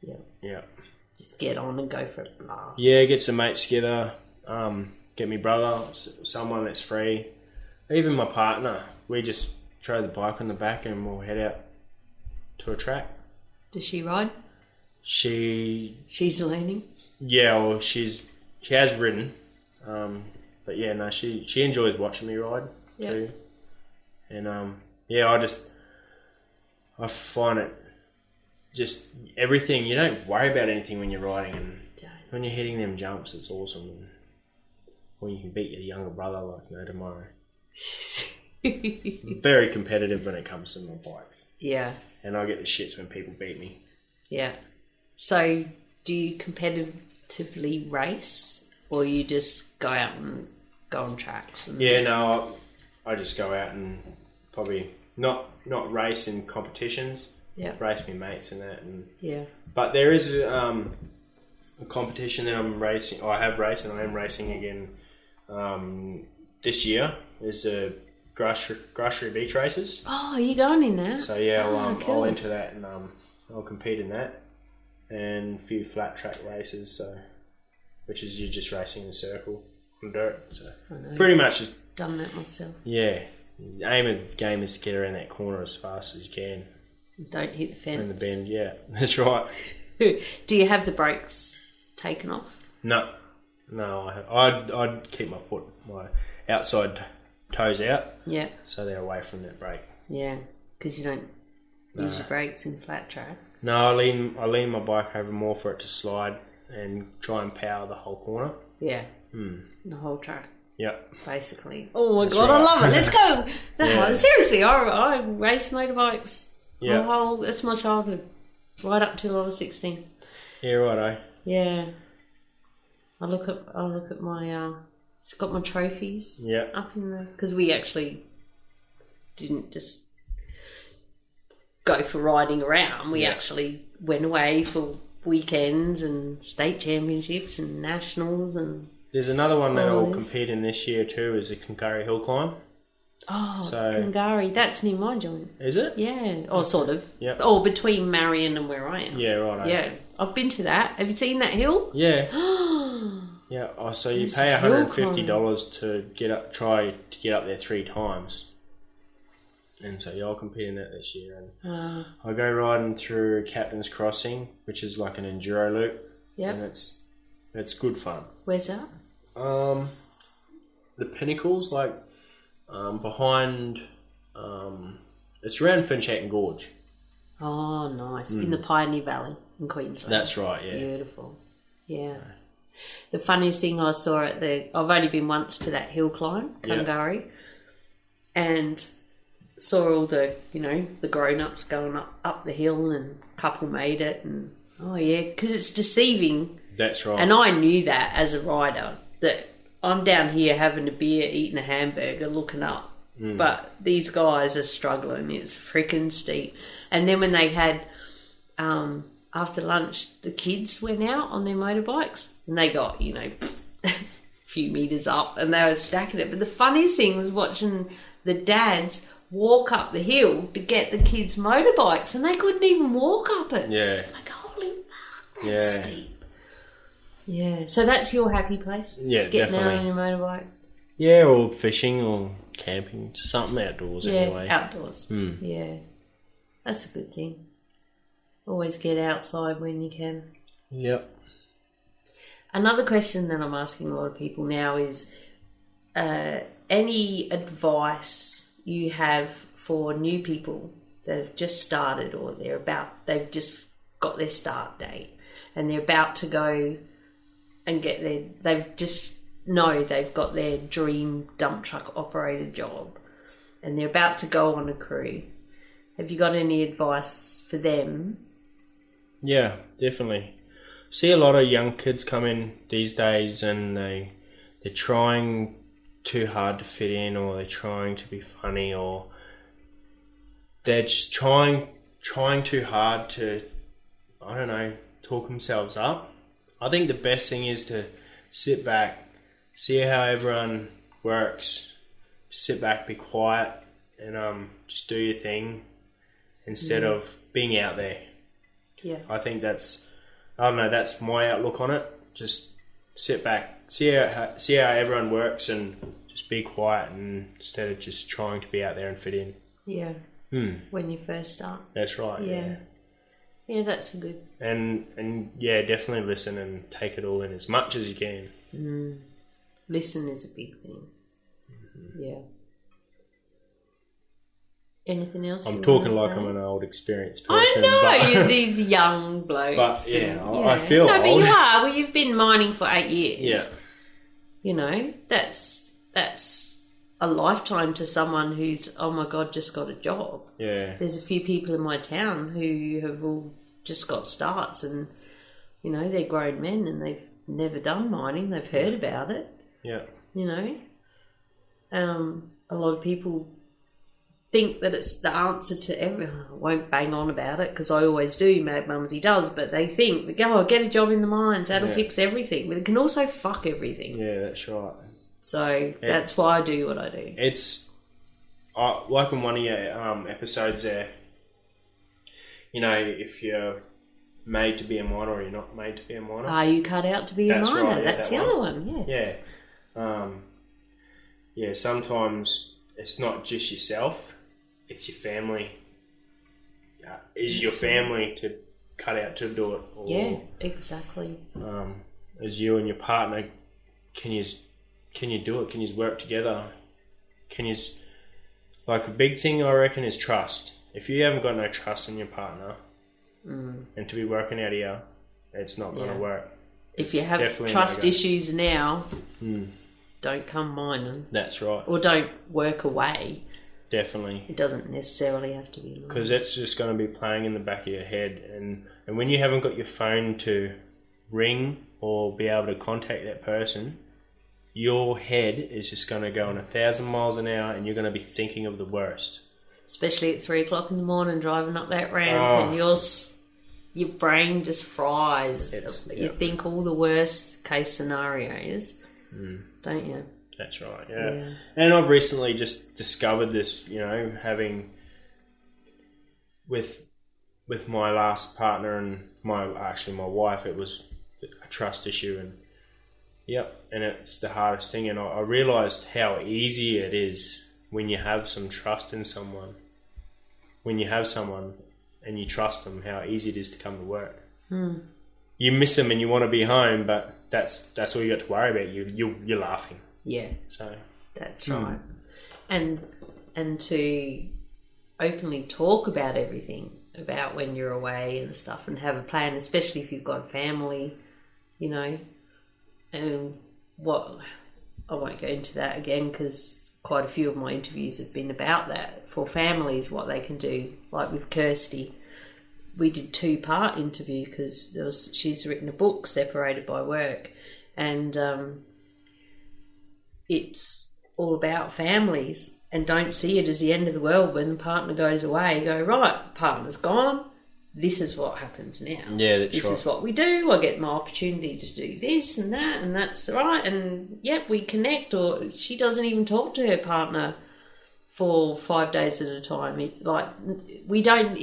Yeah. Yeah. Just get on and go for a blast. Yeah, get some mates together. Get me brother, someone that's free. Even my partner. We just throw the bike on the back and we'll head out to a track. Does she ride? She's learning. Yeah, well, she has ridden. But yeah, no, she enjoys watching me ride too. And I find it just everything. You don't worry about anything when you're riding, and when you're hitting them jumps, it's awesome. And when you can beat your younger brother like no tomorrow. Very competitive when it comes to my bikes. Yeah. And I get the shits when people beat me. Yeah. So, do you competitively race, or you just go out and go on tracks? Yeah, no, I just go out and probably not race in competitions. Yeah. Race me mates and that. And yeah. But there is a competition that I'm racing. I have raced and I am racing again this year. There's the Grassery Beach Races. Oh, are you going in there? So yeah, cool. I'll enter that and I'll compete in that. And a few flat track races, so which is you're just racing in a circle on dirt. So pretty much just done that myself. Yeah. The aim of the game is to get around that corner as fast as you can. Don't hit the fence. In the bend, yeah. That's right. Do you have the brakes taken off? No, I'd keep my outside toes out. Yeah. So they're away from that brake. Yeah, because you don't use your brakes in flat track. No, I lean my bike over more for it to slide and try and power the whole corner. Yeah. The whole track. Yeah. Basically. Oh my God, right. I love it. Let's go. Seriously, I raced motorbikes. Yeah. It's my childhood. Right up till I was 16. Yeah, righto. Yeah. I look at my it's got my trophies. Yeah. Up in the, because we actually didn't just go for riding around. We actually went away for weekends and state championships and nationals and. There's another one that I'll compete in this year too, is the Kungari Hill Climb. Oh, Kungari. That's near my joint. Is it? Yeah. Or sort of. Yeah. Or between Marion and where I am. Yeah, right. Yeah. I've been to that. Have you seen that hill? Yeah. Yeah. Oh, so you pay $150 to try to get up there 3 times. And so I'll compete in that this year. And I go riding through Captain's Crossing, which is like an enduro loop. Yeah. And it's good fun. Where's that? The Pinnacles, like behind. It's around Finchhaken Gorge. Oh, nice. In the Pioneer Valley in Queensland. That's right. Yeah. Beautiful. Yeah. The funniest thing I saw I've only been once to that hill climb, Kungari, and saw all the the grown-ups going up the hill, and a couple made it, and because it's deceiving. That's right. And I knew that as a rider, that I'm down here having a beer, eating a hamburger, looking up. But these guys are struggling. It's freaking steep. And then when they had, after lunch, the kids went out on their motorbikes and they got, a few metres up and they were stacking it. But the funniest thing was watching the dads walk up the hill to get the kids' motorbikes and they couldn't even walk up it. Yeah. Like, holy fuck, that's steep. Yeah. So that's your happy place? Yeah, Getting definitely. out on your motorbike? Yeah, or fishing or camping. Something outdoors anyway. Yeah, outdoors. Yeah. That's a good thing. Always get outside when you can. Yep. Another question that I'm asking a lot of people now is any advice you have for new people that have just started or they've just got their start date and they're about to go and get they've got their dream dump truck operator job and they're about to go on a crew. Have you got any advice for them? Yeah, definitely. See a lot of young kids come in these days, and they're trying too hard to fit in, or they're trying to be funny, or they're just trying too hard to, I don't know, talk themselves up. I think the best thing is to sit back, see how everyone works, sit back, be quiet, and just do your thing instead of being out there. Yeah. I think that's my outlook on it. Just sit back, see how everyone works, and just be quiet, and instead of just trying to be out there and fit in. Yeah. When you first start. That's right. Yeah. Yeah, that's a good. And yeah, definitely listen and take it all in as much as you can. Listen is a big thing. Yeah. Anything else? I'm talking like I'm an old experienced person. I know, you're these young blokes. But yeah, I feel no, old. but you are. Well, you've been mining for 8 years. Yeah. You know, that's a lifetime to someone who's, oh my God, just got a job. Yeah. There's a few people in my town who have all just got starts, and, you know, they're grown men and they've never done mining. They've heard about it. Yeah. You know, a lot of people think that it's the answer to everything. I won't bang on about it because I always do, Mad Mumzie does, but they think, get a job in the mines, that'll fix everything. But it can also fuck everything. Yeah, that's right. So that's why I do what I do. It's like in one of your episodes there, you know, if you're made to be a miner or you're not made to be a miner. Are you cut out to be a miner? Right, that's the other one, yes. Yeah. Sometimes it's not just yourself, it's your family. Is your family to cut out to do it? Or, yeah, exactly. Is you and your partner, can you do it? Can you work together? Like a big thing I reckon is trust. If you haven't got no trust in your partner and to be working out here, it's not going to work. If you have trust issues now, don't come mining. That's right. Or don't work away. Definitely. It doesn't necessarily have to be. Because that's just going to be playing in the back of your head. And when you haven't got your phone to ring or be able to contact that person, your head is just going to go on 1,000 miles an hour, and you're going to be thinking of the worst. Especially at 3 o'clock in the morning, driving up that ramp, and your brain just fries. You think all the worst case scenarios, don't you? That's right. Yeah. And I've recently just discovered this. You know, having with my last partner and my wife, it was a trust issue, and it's the hardest thing. And I realised how easy it is when you have some trust in someone. When you have someone and you trust them, how easy it is to come to work. You miss them and you want to be home, but that's all you got to worry about. You're laughing. Yeah. So that's right. And to openly talk about everything, about when you're away and stuff, and have a plan, especially if you've got a family, you know. And I won't go into that again because quite a few of my interviews have been about that, for families, what they can do. Like with Kirsty, we did 2-part interview because she's written a book, Separated by Work, and it's all about families. And don't see it as the end of the world when the partner goes away. Go, right, partner's gone. This is what happens now. Yeah, that's right. This is what we do. I get my opportunity to do this and that, and that's right. And we connect. Or she doesn't even talk to her partner for 5 days at a time.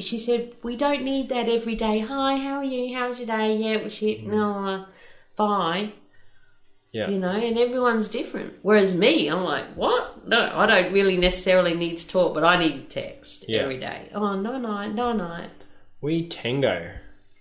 She said, we don't need that every day. Hi, how are you? How's your day? Yeah, well, shit. No, bye. Yeah. You know, and everyone's different. Whereas me, I'm like, what? No, I don't really necessarily need to talk, but I need to text every day. Oh, no night. We tango.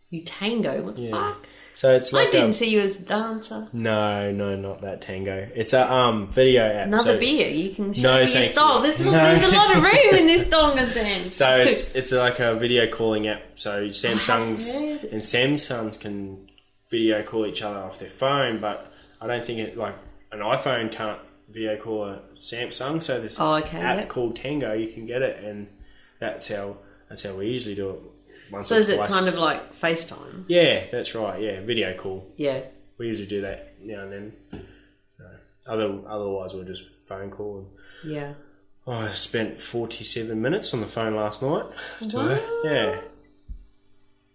You tango? What the fuck? So it's like I didn't see you as a dancer. No, not that tango. It's a video app. Another beer. You can show me your style. There's a lot of room in this donga then. So it's like a video calling app. So Samsungs can video call each other off their phone, but I don't think an iPhone can't video call a Samsung. So this app called Tango, you can get it, and that's how we usually do it. So is it kind of like FaceTime? Yeah, that's right. Yeah, video call. Yeah. We usually do that now and then. Otherwise, we'll just phone call. Yeah. I spent 47 minutes on the phone last night. Wow. Yeah.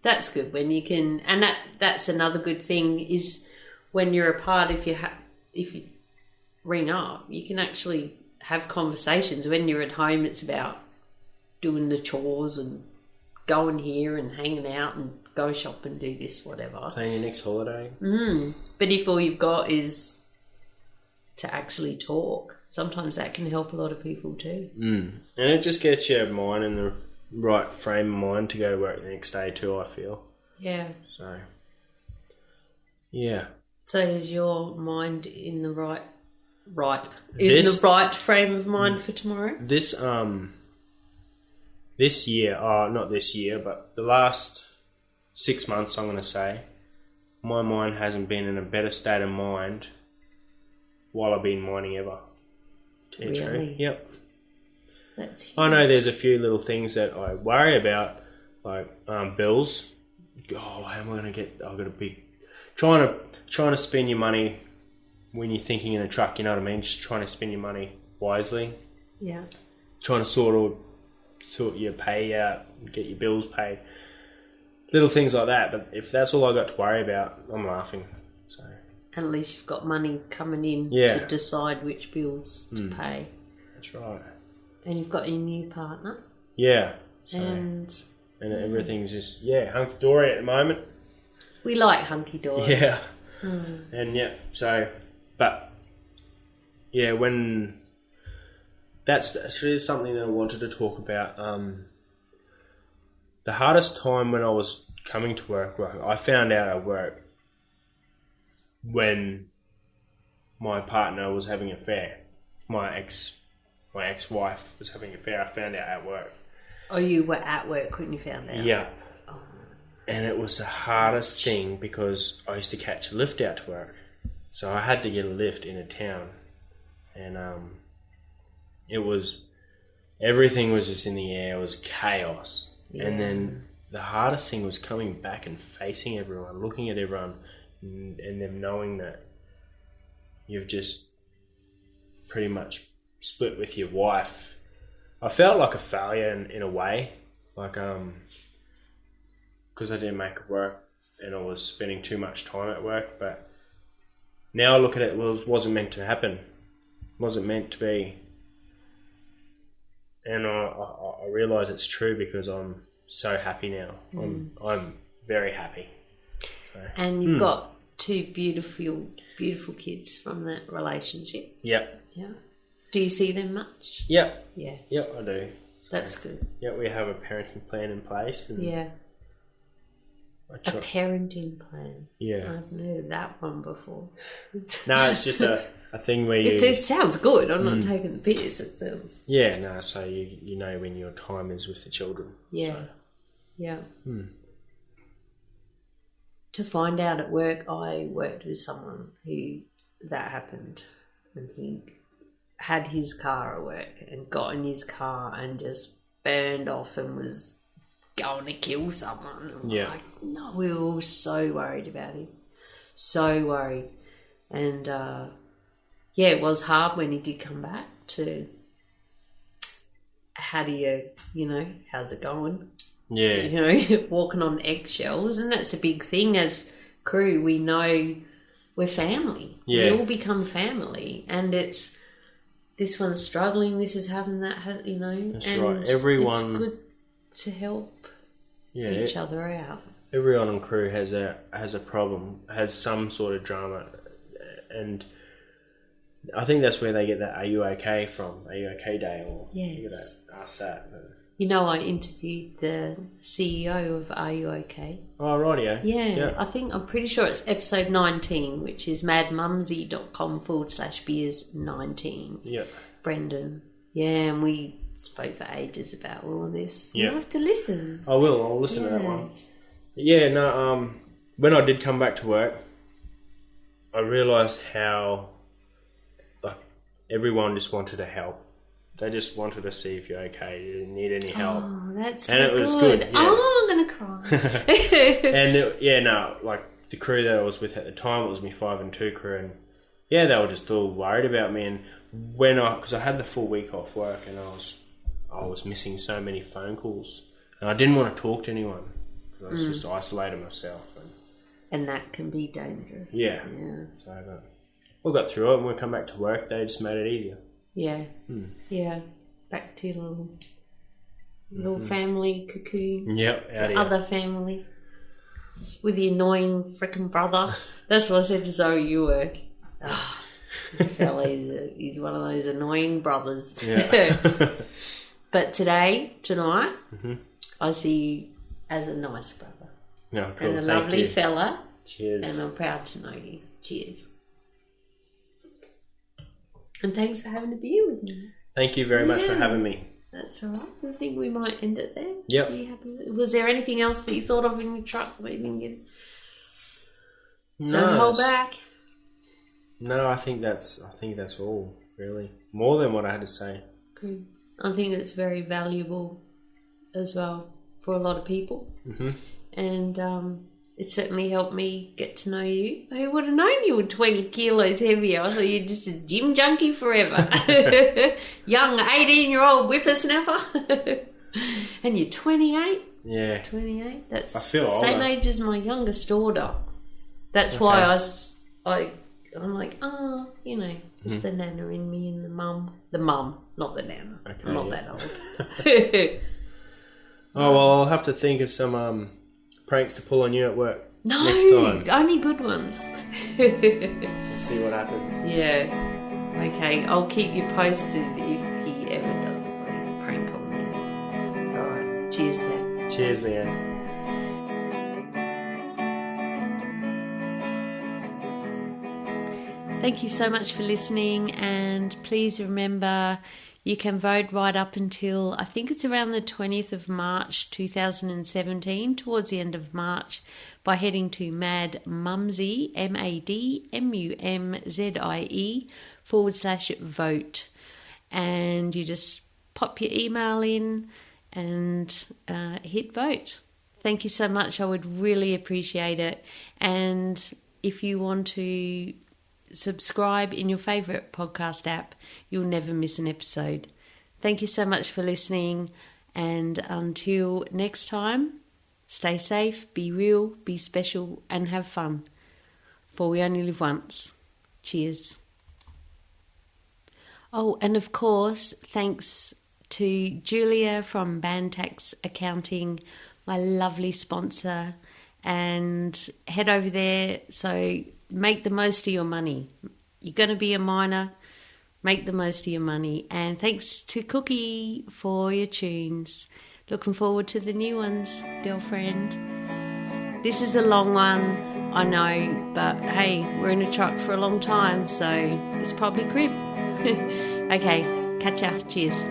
That's good when you can, and that's another good thing is when you're apart. If you ring up, you can actually have conversations. When you're at home, it's about doing the chores and going here and hanging out and go shop and do this, whatever. Plan your next holiday. But if all you've got is to actually talk, sometimes that can help a lot of people too. And it just gets your mind in the right frame of mind to go to work the next day too, I feel. Yeah. So, yeah. So is your mind in the right the right frame of mind for tomorrow? This year, not this year, but the last 6 months, I'm going to say, my mind hasn't been in a better state of mind while I've been mining ever. Really? Yep. That's huge. I know there's a few little things that I worry about, like bills. Oh, how am I going to get? I've got to be trying to spend your money when you're thinking in a truck. You know what I mean? Just trying to spend your money wisely. Yeah. Trying to sort your pay out, get your bills paid, little things like that. But if that's all I got to worry about, I'm laughing. So. And at least you've got money coming in to decide which bills to pay. That's right. And you've got your new partner. Yeah. So, and everything's just, hunky-dory at the moment. We like hunky-dory. Yeah. And when... That's really something that I wanted to talk about. The hardest time when I was coming to work, I found out at work when my partner was having an affair. My ex-wife was having an affair. I found out at work. Oh, you were at work when you found out? Yeah. Oh. And it was the hardest thing because I used to catch a lift out to work. So I had to get a lift in a town. And everything was just in the air. It was chaos. Yeah. And then the hardest thing was coming back and facing everyone, looking at everyone, and them knowing that you've just pretty much split with your wife. I felt like a failure in a way, like because I didn't make it work and I was spending too much time at work. But now I look at it, wasn't meant to happen, wasn't meant to be, and I realise it's true because I'm so happy now. I'm very happy. So. And you've got two beautiful kids from that relationship. Yep. Yeah. Do you see them much? Yep. Yeah. Yep, I do. That's good. Yeah, we have a parenting plan in place. And a parenting plan. Yeah. I haven't heard of that one before. No, it's just a thing where you... It sounds good. I'm not taking the piss. It sounds... Yeah, no, so you know when your time is with the children. Yeah. So. Yeah. To find out at work, I worked with someone who that happened, and he had his car at work and got in his car and just burned off and was going to kill someone. No, we were all so worried about him. So worried. And, it was hard when he did come back to how do you, how's it going? Yeah. Walking on eggshells. And that's a big thing as crew. We know we're family. Yeah. We all become family. And it's this one's struggling, this is happening, That's and right. Everyone... It's good to help each other out. Everyone on crew has a problem, has some sort of drama. And I think that's where they get that "Are you okay?" from. Are you okay day? Or you got to ask that. But... I interviewed the CEO of Are You Okay? Oh, rightio. Yeah. I'm pretty sure it's episode 19, which is madmumzie.com/beers19. Yeah. Brendan. Yeah, and we spoke for ages about all of this. Yeah. You have to listen. I will. I'll listen to that one. Yeah, no, when I did come back to work, I realised how everyone just wanted to help. They just wanted to see if you're okay. You didn't need any help. Oh, that's so and it was good. Yeah. Oh, I'm going to cry. And like the crew that I was with at the time, it was me 5 and 2 crew, and they were just all worried about me. And because I had the full week off work, and I was missing so many phone calls, and I didn't want to talk to anyone because I was just isolating myself. And that can be dangerous. Yeah. So we got through it, and when we come back to work, they just made it easier. Yeah. Yeah. Back to your little family cocoon. Yep. Other family. With the annoying frickin' brother. That's what I said to Zoe, you were. Oh, this fella, he's one of those annoying brothers. Yeah. But tonight, I see you as a nice brother. No, cool. And a lovely fella. Cheers. And I'm proud to know you. Cheers. And thanks for having a beer with me. Thank you very much for having me. That's all right. I think we might end it there. Yep. Are you happy with it? Was there anything else that you thought of in your truck that you didn't get? Don't hold back. No, I think that's all, really. More than what I had to say. Good. I think it's very valuable as well for a lot of people. And it certainly helped me get to know you. Who would have known you were 20 kilos heavier? I thought you were just a gym junkie forever. Young 18-year-old whippersnapper. And you're 28? Yeah. 28? That's I feel the same older. age as my youngest daughter. That's why I'm like, it's the nana in me and the mum. The mum, not the nana. Okay, I'm not that old. Oh, well, I'll have to think of some pranks to pull on you at work next time. Only good ones. We'll see what happens. Yeah. Okay, I'll keep you posted if he ever does a prank on me. Alright, cheers then. Cheers, Leanne. Thank you so much for listening, and please remember you can vote right up until, I think it's around the 20th of March 2017, towards the end of March, by heading to Mumzie, MADMUMZIE /vote. And you just pop your email in and hit vote. Thank you so much. I would really appreciate it. And if you want to subscribe in your favourite podcast app, you'll never miss an episode. Thank you so much for listening, and until next time, stay safe, be real, be special, and have fun, for we only live once. Cheers. Oh, and of course, thanks to Julia from Bantax Accounting, my lovely sponsor, and head over there. So make the most of your money. You're going to be a miner. Make the most of your money. And thanks to Cookie for your tunes. Looking forward to the new ones, girlfriend. This is a long one, I know, but hey, we're in a truck for a long time, so it's probably crib. Okay, catch ya. Cheers.